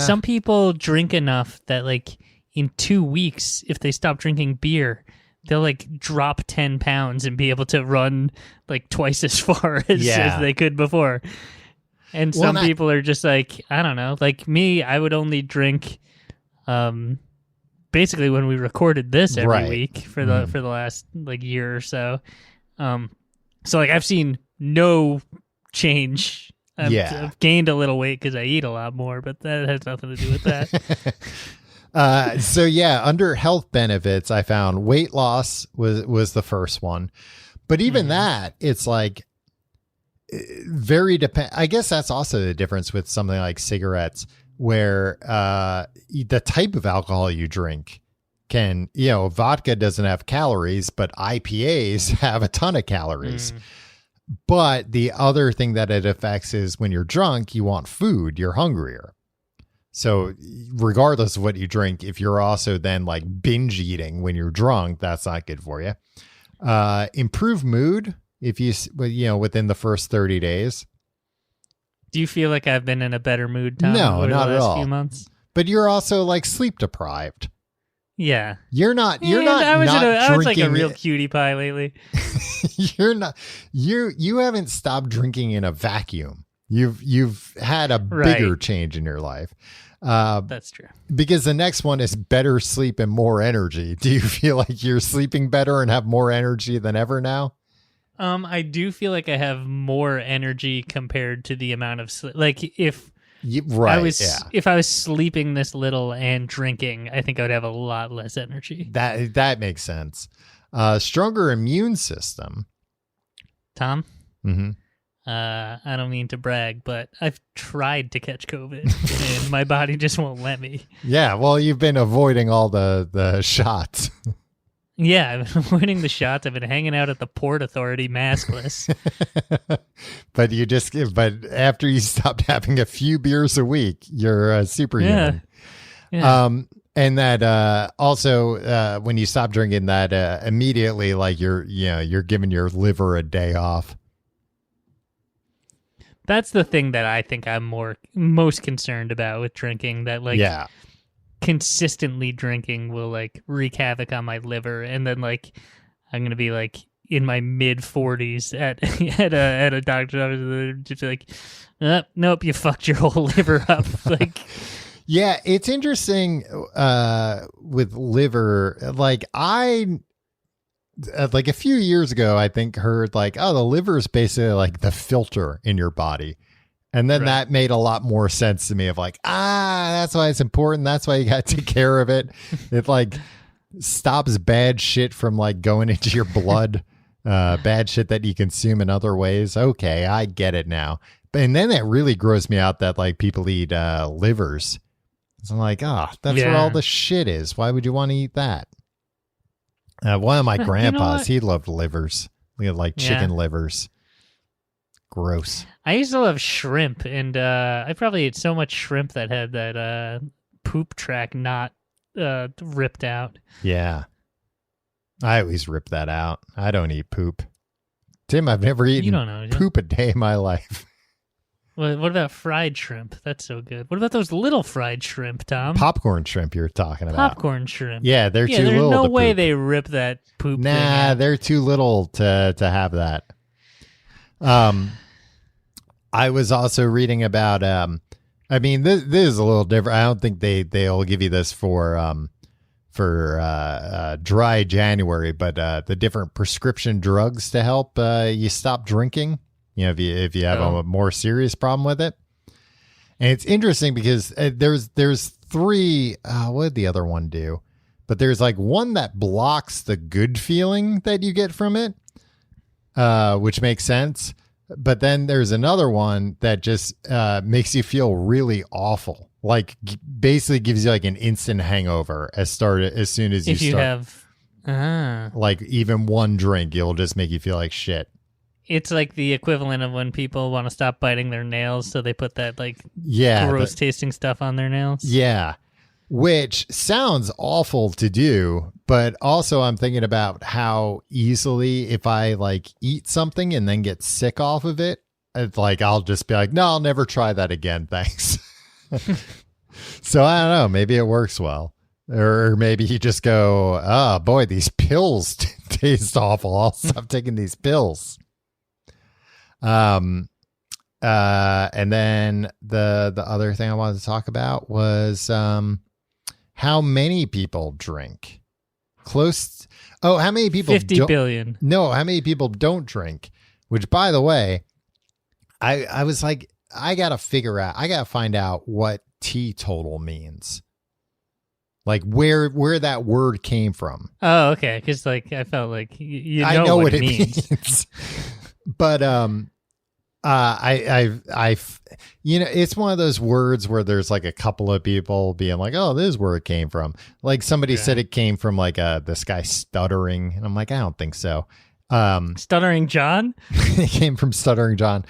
some people drink enough that like in 2 weeks, if they stop drinking beer, they'll like drop 10 pounds and be able to run like twice as far as they could before. And some people are just like, I don't know, like me, I would only drink basically when we recorded this every week for the last like year or so. So like I've seen no change. I've gained a little weight because I eat a lot more, but that has nothing to do with that. So yeah, under health benefits, I found weight loss was the first one, but even that, it's like I guess that's also the difference with something like cigarettes, where the type of alcohol you drink can, vodka doesn't have calories, but IPAs have a ton of calories. But the other thing that it affects is when you're drunk, you want food, you're hungrier. So regardless of what you drink, if you're also then like binge eating when you're drunk, that's not good for you. Improve mood if within the first 30 days. Do you feel like I've been in a better mood, Tom, No, over not the at last all. few months? But you're also like sleep deprived. Yeah. You're not I was like a drinking real cutie pie lately. You haven't stopped drinking in a vacuum. You've had a bigger change in your life. That's true. Because the next one is better sleep and more energy. Do you feel like you're sleeping better and have more energy than ever now? I do feel like I have more energy compared to the amount of sleep. Like if I was sleeping this little and drinking, I think I would have a lot less energy. That makes sense. Stronger immune system. Tom? Mm-hmm. I don't mean to brag, but I've tried to catch COVID and my body just won't let me. Yeah, well, you've been avoiding all the shots. Yeah, I've been avoiding the shots. I've been hanging out at the Port Authority maskless. But after you stopped having a few beers a week, you're a superhuman. Yeah. And that also when you stop drinking, that immediately like you're giving your liver a day off. That's the thing that I think I'm most concerned about with drinking. That consistently drinking will like wreak havoc on my liver, and then like I'm gonna be like in my mid 40s at at a doctor's office, just like, nope, you fucked your whole liver up. Like, yeah, it's interesting with liver. Like like a few years ago, I think heard like, oh, the liver is basically like the filter in your body. And then that made a lot more sense to me of like, that's why it's important. That's why you got to take care of it. It like stops bad shit from like going into your blood, bad shit that you consume in other ways. Okay, I get it now. And then it really grows me out that like people eat livers. So I'm like, that's where all the shit is. Why would you want to eat that? One of my grandpas, he loved livers. We had like chicken livers. Gross. I used to love shrimp, and I probably ate so much shrimp that had that poop track not ripped out. Yeah. I always rip that out. I don't eat poop. Tim, I've never eaten poop a day in my life. What about fried shrimp? That's so good. What about those little fried shrimp, Tom? Popcorn shrimp you're talking about. Popcorn shrimp. Yeah, they're too there's little. No to way poop. they rip that poop. Nah, they're too little to have that. I was also reading about I mean this is a little different. I don't think they'll give you this for dry January, but the different prescription drugs to help you stop drinking, you know, if you have a more serious problem with it. And it's interesting because there's three, what did the other one do? But there's like one that blocks the good feeling that you get from it, which makes sense. But then there's another one that just makes you feel really awful. Like basically gives you like an instant hangover as soon as you start. Like even one drink, it'll just make you feel like shit. It's like the equivalent of when people want to stop biting their nails, so they put that like gross tasting stuff on their nails. Yeah. Which sounds awful to do, but also I'm thinking about how easily if I like eat something and then get sick off of it, it's like I'll just be like, no, I'll never try that again. Thanks. So I don't know. Maybe it works well. Or maybe you just go, oh boy, these pills taste awful. I'll stop taking these pills. And then the other thing I wanted to talk about was how many people drink. How many people 50 billion. No, how many people don't drink? Which, by the way, I was like, I gotta find out what teetotal means. Like where that word came from. Oh, okay. Because like I felt like I know what it means. But it's one of those words where there's like a couple of people being like, oh, this is where it came from. Like somebody said it came from like this guy stuttering, and I'm like, I don't think so. Stuttering John? It came from Stuttering John.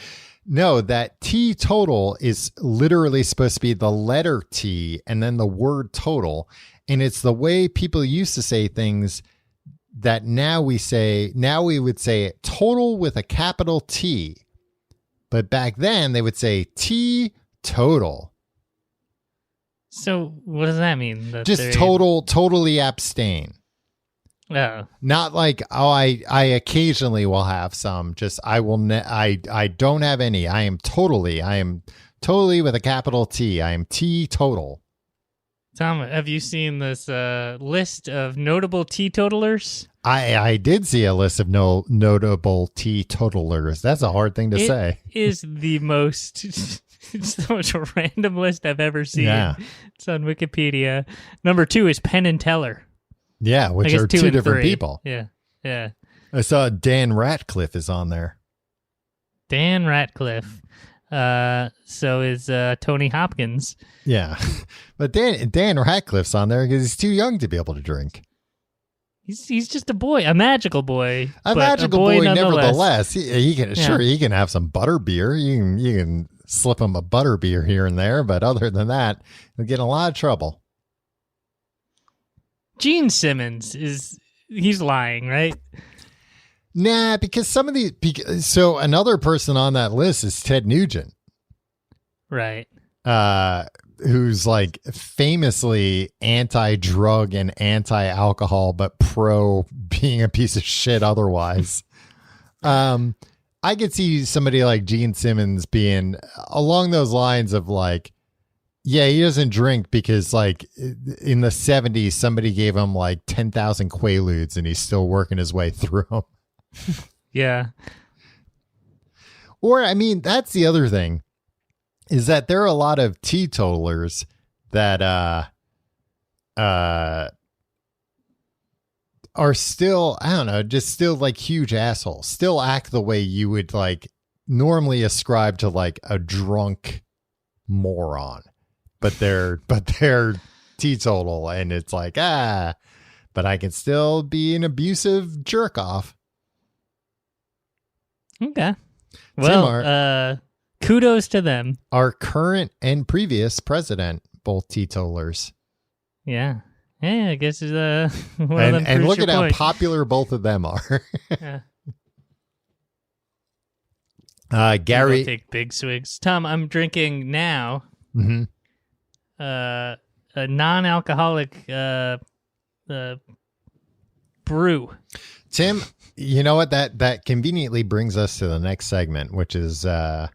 No, that teetotal is literally supposed to be the letter T and then the word total. And it's the way people used to say things that now we would say it total with a capital T. But back then they would say T total. So what does that mean? Just totally abstain. Oh. Not like, I occasionally will have some. Just I don't have any. I am totally with a capital T. I am teetotal. Tom, have you seen this list of notable teetotalers? I did see a list of notable teetotalers. That's a hard thing to say. It is the most it's the most random list I've ever seen. Yeah. It's on Wikipedia. Number 2 is Penn and Teller. Yeah, which are two different people. Yeah. I saw Dan Ratcliffe is on there. Dan Ratcliffe. So is Tony Hopkins. Yeah, but Dan Ratcliffe's on there because he's too young to be able to drink. He's just a boy, a magical boy. A magical boy nevertheless. He can have some butter beer. You can slip him a butter beer here and there, but other than that, he'll get in a lot of trouble. Gene Simmons he's lying, right? Nah, because so another person on that list is Ted Nugent. Right. Who's like famously anti-drug and anti-alcohol, but pro being a piece of shit otherwise. I could see somebody like Gene Simmons being along those lines of like, yeah, he doesn't drink because like in the 70s, somebody gave him like 10,000 Quaaludes and he's still working his way through them. Yeah. Or, I mean, that's the other thing is that there are a lot of teetotalers that are still, I don't know, just still like huge assholes, still act the way you would like normally ascribe to like a drunk moron, but they're teetotal and it's like, but I can still be an abusive jerk off. Okay. Well, kudos to them. Our current and previous president, both teetotalers. Yeah. Yeah, I guess one of them and look at point. how popular both of them are. Yeah. Gary, take big swigs. Tom, I'm drinking now. Mm-hmm. A non-alcoholic brew. Tim, you know what? That conveniently brings us to the next segment, which is I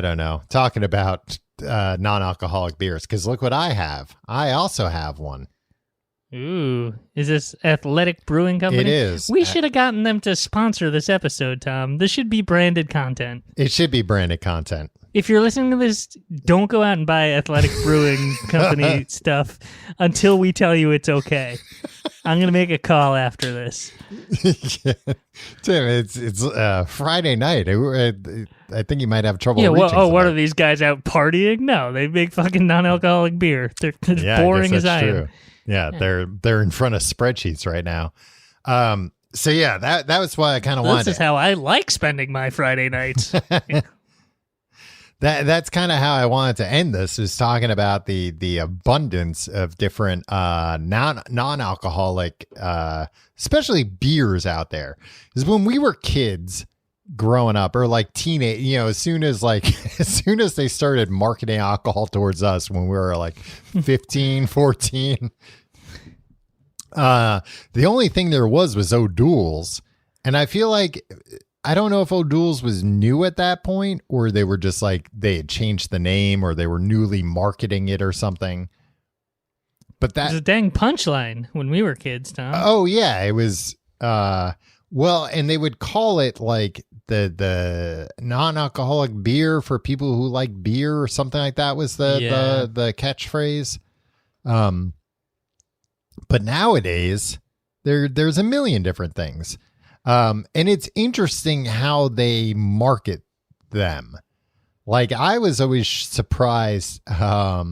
don't know, talking about non-alcoholic beers. Because look what I have. I also have one. Ooh, is this Athletic Brewing Company? It is. We should have gotten them to sponsor this episode, Tom. This should be branded content. It should be branded content. If you're listening to this, don't go out and buy Athletic Brewing Company stuff until we tell you it's okay. I'm going to make a call after this. Yeah. Tim, it's Friday night. I think you might have trouble. Yeah. Reaching What are these guys out partying? No, they make fucking non-alcoholic beer. They're boring as I am. Yeah, they're in front of spreadsheets right now. So yeah, that was why I kind of wanted. This is how I like spending my Friday nights. That's kind of how I wanted to end this, is talking about the abundance of different non-alcoholic, especially beers out there. Because when we were kids growing up, or like teenage, as soon as they started marketing alcohol towards us when we were like 15, 14, the only thing there was O'Doul's. And I feel like, I don't know if O'Doul's was new at that point, or they were just like, they had changed the name, or they were newly marketing it or something. But that was a dang punchline when we were kids, Tom. Oh yeah, it was. Well, and they would call it like the non-alcoholic beer for people who like beer, or something like that was the catchphrase. But nowadays there's a million different things. And it's interesting how they market them. Like, I was always surprised. I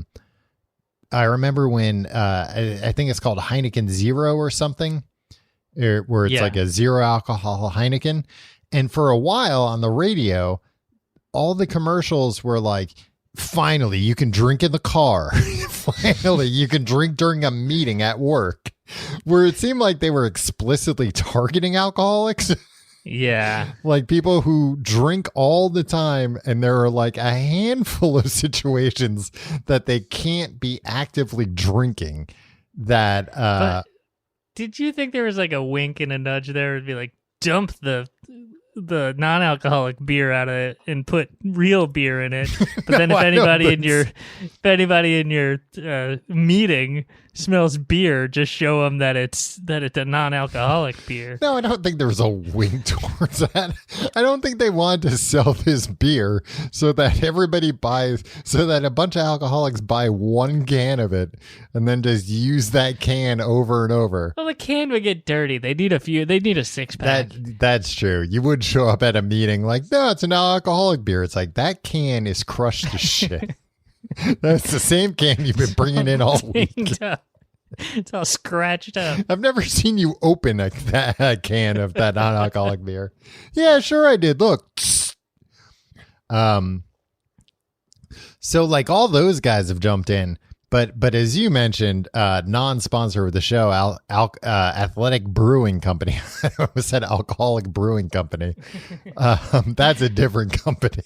remember when I think it's called Heineken Zero or something, where it's like a zero alcohol Heineken. And for a while on the radio, all the commercials were like, finally, you can drink in the car. Finally, you can drink during a meeting at work. Where it seemed like they were explicitly targeting alcoholics. Yeah. Like people who drink all the time, and there are like a handful of situations that they can't be actively drinking that But did you think there was like a wink and a nudge there? It'd be like, dump the non-alcoholic beer out of it and put real beer in it. But then if anybody in your meeting smells beer, just show them that it's a non-alcoholic beer. No, I don't think there was a wink towards that. I don't think they wanted to sell this beer so that a bunch of alcoholics buy one can of it and then just use that can over and over. Well, the can would get dirty. They need a 6-pack. That's true. You would show up at a meeting like, no, it's an alcoholic beer. It's like, that can is crushed to shit. That's the same can you've been bringing in all week. It's all scratched up. I've never seen you open a can of that non-alcoholic beer. Yeah, sure I did. Look. So like all those guys have jumped in, but as you mentioned, non-sponsor of the show, Athletic Brewing Company. I almost said Alcoholic Brewing Company. That's a different company.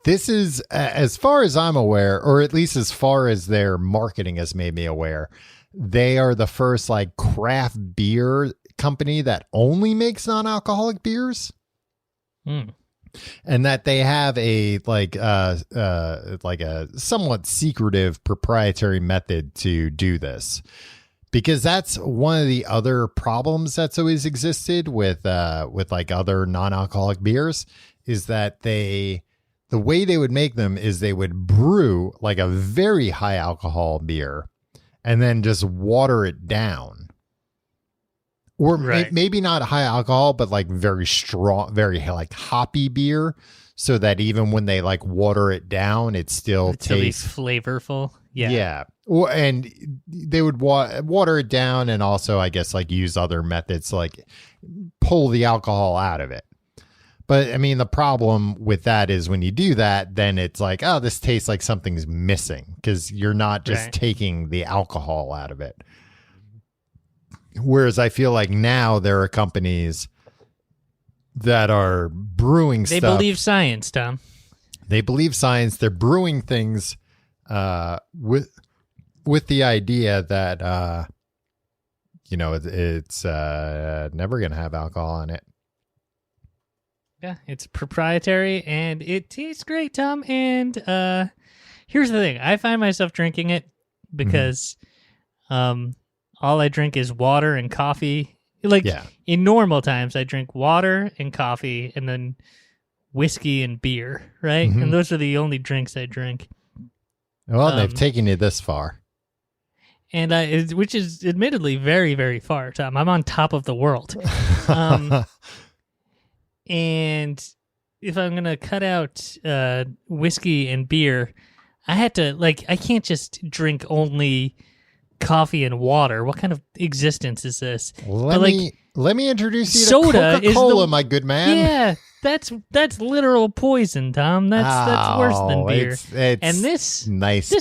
This is, as far as I'm aware, or at least as far as their marketing has made me aware, they are the first like craft beer company that only makes non-alcoholic beers. Hmm. And that they have a like a somewhat secretive proprietary method to do this, because that's one of the other problems that's always existed with like other non-alcoholic beers, is that the way they would make them is they would brew like a very high alcohol beer and then just water it down. Or maybe not high alcohol, but like very strong, very like hoppy beer, so that even when they like water it down, it still tastes flavorful. Yeah. Yeah. And they would water it down, and also, I guess, like use other methods to like pull the alcohol out of it. But I mean, the problem with that is when you do that, then it's like, oh, this tastes like something's missing, because you're not just taking the alcohol out of it. Whereas I feel like now there are companies that are brewing stuff. They believe science, Tom. They believe science. They're brewing things with the idea that, it's never going to have alcohol in it. Yeah, it's proprietary, and it tastes great, Tom. And here's the thing. I find myself drinking it because all I drink is water and coffee. In normal times, I drink water and coffee and then whiskey and beer, right? Mm-hmm. And those are the only drinks I drink. Well, they've taken you this far. And which is admittedly very, very far, Tom. I'm on top of the world. And if I'm going to cut out whiskey and beer, I had to, I can't just drink only coffee and water. What kind of existence is this? Let me introduce you soda to Coca-Cola, my good man. Yeah, that's literal poison, Tom. That's worse than beer. It's and this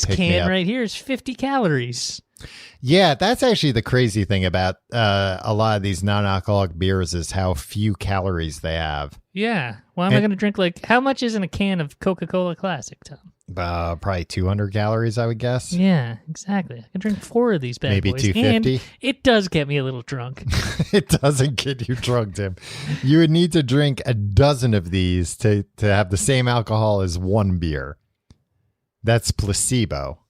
can right here is 50 calories. Yeah, that's actually the crazy thing about a lot of these non-alcoholic beers is how few calories they have. Yeah. Why am I going to drink, how much is in a can of Coca-Cola Classic, Tom? Probably 200 calories, I would guess. Yeah, exactly. I can drink 4 of these bad Maybe boys. 250. And it does get me a little drunk. It doesn't get you drunk, Tim. You would need to drink a dozen of these to have the same alcohol as one beer. That's placebo.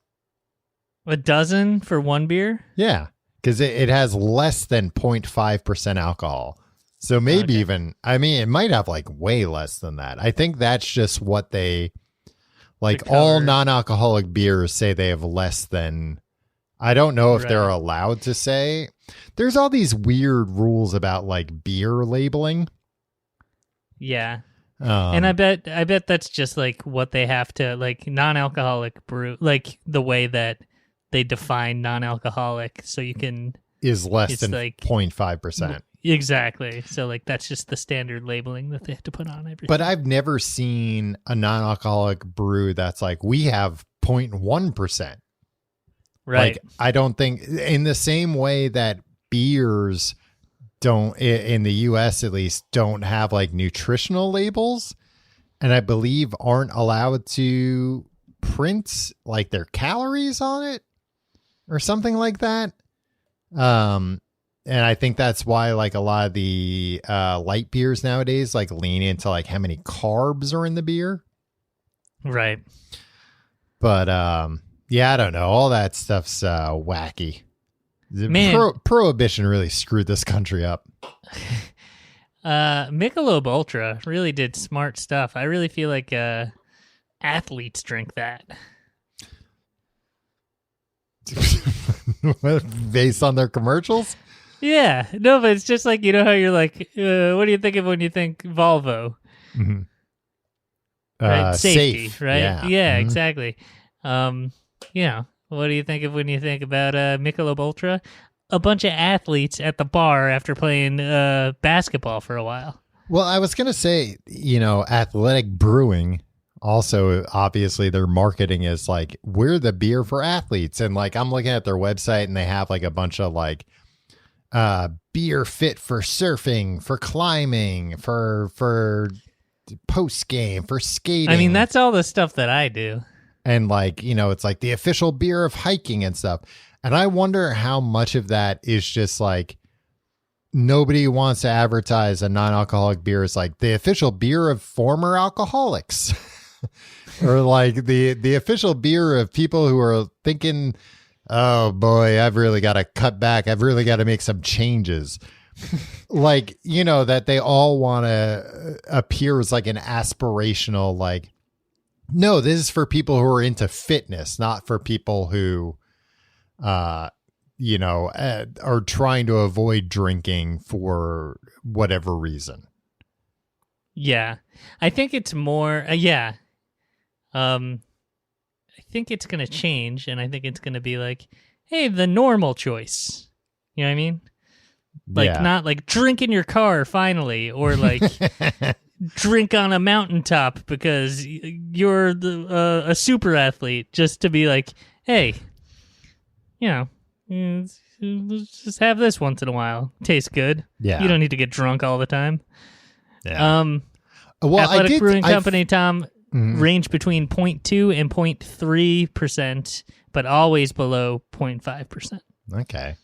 A dozen for one beer? Yeah, because it has less than 0.5% alcohol. So maybe even, it might have way less than that. I think that's just what they... all non-alcoholic beers say they have less than. I don't know if they're allowed to say. There's all these weird rules about beer labeling. Yeah, and I bet that's just what they have to non-alcoholic brew, the way that they define non-alcoholic, so you can is less than 0.5%. Exactly. So that's just the standard labeling that they have to put on everything. But I've never seen a non-alcoholic brew that's we have 0.1%. Right. I don't think in the same way that beers don't, in the US at least, don't have nutritional labels, and I believe aren't allowed to print their calories on it or something like that. And I think that's why a lot of the light beers nowadays lean into how many carbs are in the beer. Right. But yeah, I don't know. All that stuff's wacky. Man. Prohibition really screwed this country up. Michelob Ultra really did smart stuff. I really feel like athletes drink that. Based on their commercials? Yeah, no, but it's just how you're what do you think of when you think Volvo? Mm-hmm. Right? Safety, safe. right? Yeah, mm-hmm. Exactly. What do you think of when you think about Michelob Ultra? A bunch of athletes at the bar after playing basketball for a while. Well, I was going to say, Athletic Brewing, also, obviously, their marketing is we're the beer for athletes. And I'm looking at their website and they have a bunch of beer fit for surfing, for climbing, for post game, for skating. That's all the stuff that I do. And it's the official beer of hiking and stuff. And I wonder how much of that is just nobody wants to advertise a non-alcoholic beer as like the official beer of former alcoholics or like the official beer of people who are thinking, oh boy, I've really got to cut back. I've really got to make some changes. Like, that they all want to appear as like an aspirational, like, no, this is for people who are into fitness, not for people who, are trying to avoid drinking for whatever reason. Yeah. I think it's more, I think it's going to change, and I think it's going to be like, hey, the normal choice. You know what I mean? Like, not like drink in your car finally, or like drink on a mountaintop because you're a super athlete, just to be like, hey, let's just have this once in a while. Tastes good. Yeah. You don't need to get drunk all the time. Yeah. Athletic Brewing Company, Tom, range between 0.2 and 0.3%, but always below 0.5%. Okay.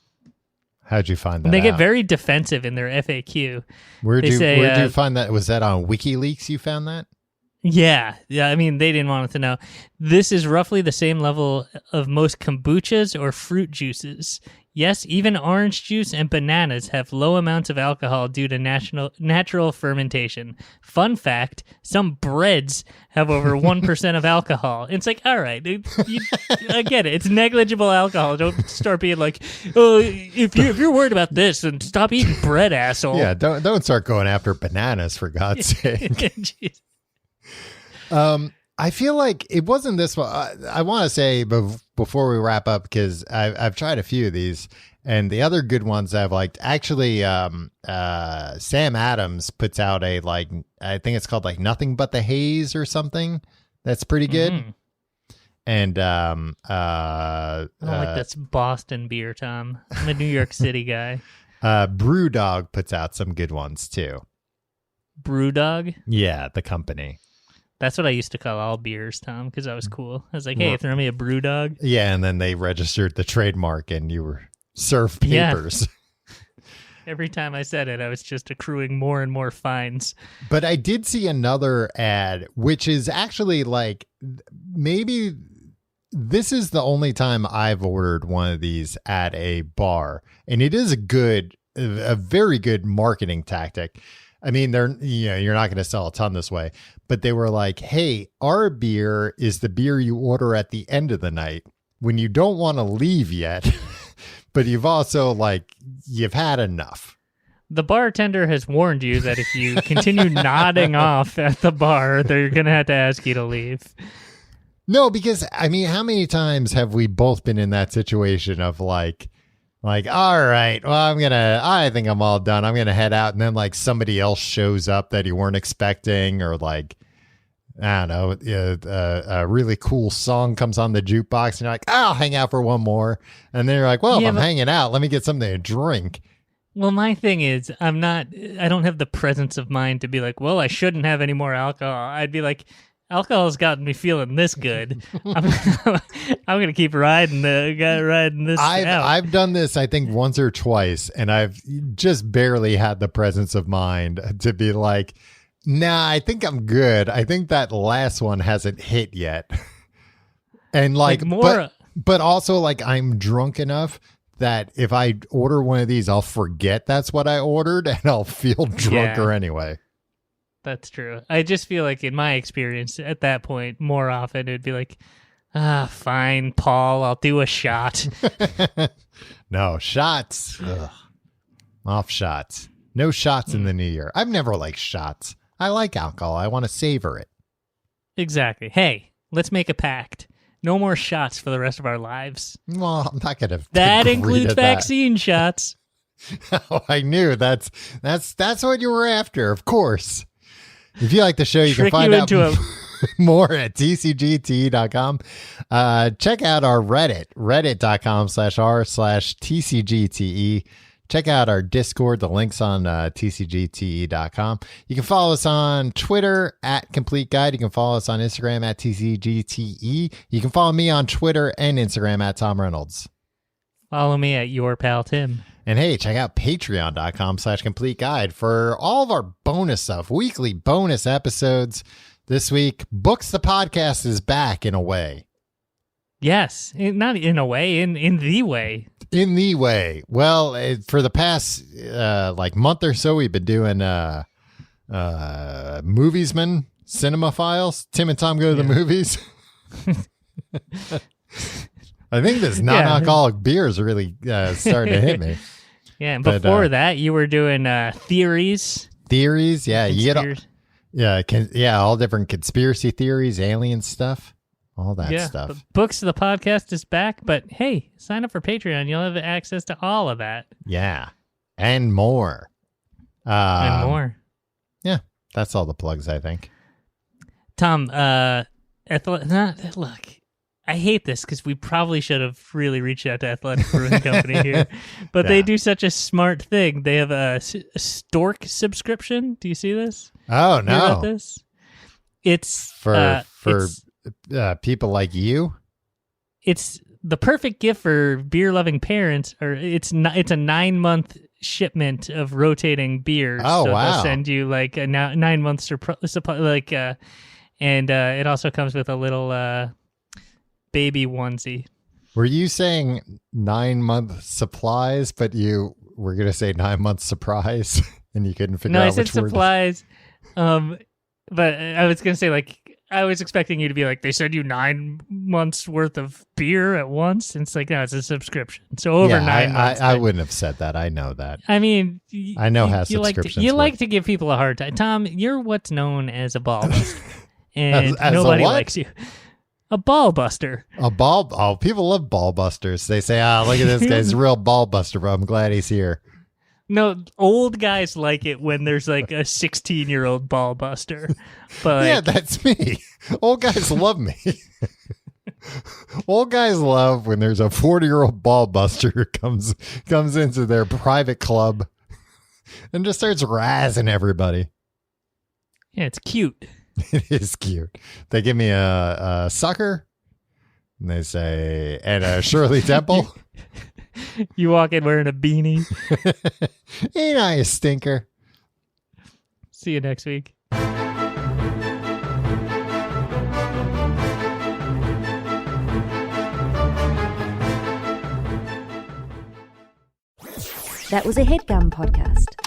How'd you find that? They get very defensive in their FAQ. Where'd you find that? Was that on WikiLeaks you found that? Yeah. I mean, they didn't want it to know. This is roughly the same level of most kombuchas or fruit juices. Yes, even orange juice and bananas have low amounts of alcohol due to natural fermentation. Fun fact, some breads have over 1% of alcohol. It's like, all right, I get it. It's negligible alcohol. Don't start being like, oh, if you're worried about this, then stop eating bread, asshole. Yeah, don't start going after bananas, for God's sake. I feel like it wasn't this one. I want to say before we wrap up, because I've tried a few of these, and the other good ones I've liked. Actually, Sam Adams puts out I think it's called like Nothing But the Haze or something. That's pretty good. Mm-hmm. And I don't like that's Boston beer, Tom. I'm a New York City guy. Brewdog puts out some good ones too. Brewdog? Yeah, the company. That's what I used to call all beers, Tom, because I was cool. I was like, hey, throw me a Brewdog. Yeah, and then they registered the trademark and you were served papers. Yeah. Every time I said it, I was just accruing more and more fines. But I did see another ad, which is actually like, maybe this is the only time I've ordered one of these at a bar. And it is a very good marketing tactic. I mean, you're not going to sell a ton this way, but they were like, hey, our beer is the beer you order at the end of the night when you don't want to leave yet, but you've also you've had enough. The bartender has warned you that if you continue nodding off at the bar, they're going to have to ask you to leave. No, because I mean, how many times have we both been in that situation of like, all right, well, I think I'm all done. I'm going to head out. And then somebody else shows up that you weren't expecting, or I don't know, a really cool song comes on the jukebox and you're like, I'll hang out for one more. And then you're like, well, if I'm hanging out, let me get something to drink. Well, my thing is I don't have the presence of mind to be like, well, I shouldn't have any more alcohol. I'd be like, alcohol's gotten me feeling this good. I'm gonna keep riding this. I've done this, I think, once or twice, and I've just barely had the presence of mind to be like, nah, I think I'm good. I think that last one hasn't hit yet. And but also I'm drunk enough that if I order one of these, I'll forget that's what I ordered, and I'll feel drunker anyway. That's true. I just feel like in my experience at that point, more often it'd be like, fine, Paul, I'll do a shot. No, shots. Ugh. Off shots. No shots in the new year. I've never liked shots. I like alcohol. I want to savor it. Exactly. Hey, let's make a pact. No more shots for the rest of our lives. Well, I'm not going to. That includes vaccine shots. Oh, I knew that's what you were after, of course. If you like the show, you can find out more at tcgt.com. Check out our Reddit, reddit.com/r/tcgte. Check out our Discord. The link's on tcgte.com. You can follow us on Twitter at Complete Guide. You can follow us on Instagram at tcgte. You can follow me on Twitter and Instagram at Tom Reynolds. Follow me at Your Pal Tim. And hey, check out patreon.com/complete guide for all of our bonus stuff, weekly bonus episodes. This week, Books the Podcast is back in a way. Yes, not in a way, in the way. In the way. Well, for the past month or so, we've been doing Moviesman, Cinema Files. Tim and Tom go to the movies. I think this non-alcoholic beer is really starting to hit me. Yeah, and before that, you were doing theories. Theories, yeah. You get all different conspiracy theories, alien stuff, all that stuff. Books of the Podcast is back, but hey, sign up for Patreon. You'll have access to all of that. Yeah, and more. And more. Yeah, that's all the plugs, I think. Tom, look, I hate this because we probably should have really reached out to Athletic Brewing Company here, but they do such a smart thing. They have a Stork subscription. Do you see this? Oh, no. Hear about this? It's for people like you. It's the perfect gift for beer-loving parents. Or it's a 9-month shipment of rotating beers. Oh, so wow! They'll send you like a 9-month supply, and it also comes with a little baby onesie. Were you saying 9-month supplies, but you were going to say 9-month surprise, and you couldn't figure out which word? No, I said supplies. But I was going to say, I was expecting you to be like, they send you 9 months worth of beer at once. And it's like, no, it's a subscription. So over 9 months. I wouldn't have said that. I know that. I mean, I know how subscriptions you work. like to give people a hard time. Tom, you're what's known as a ball buster. And as nobody likes you. A ball buster. People love ball busters. They say, look at this guy. He's a real ball buster, but I'm glad he's here. No, old guys like it when there's like a 16-year-old ball buster. But yeah, that's me. Old guys love me. Old guys love when there's a 40-year-old ball buster who comes into their private club and just starts razzing everybody. Yeah, it's cute. It is cute. They give me a sucker, and they say, and a Shirley Temple. You walk in wearing a beanie. Ain't I a stinker? See you next week. That was a HeadGum podcast.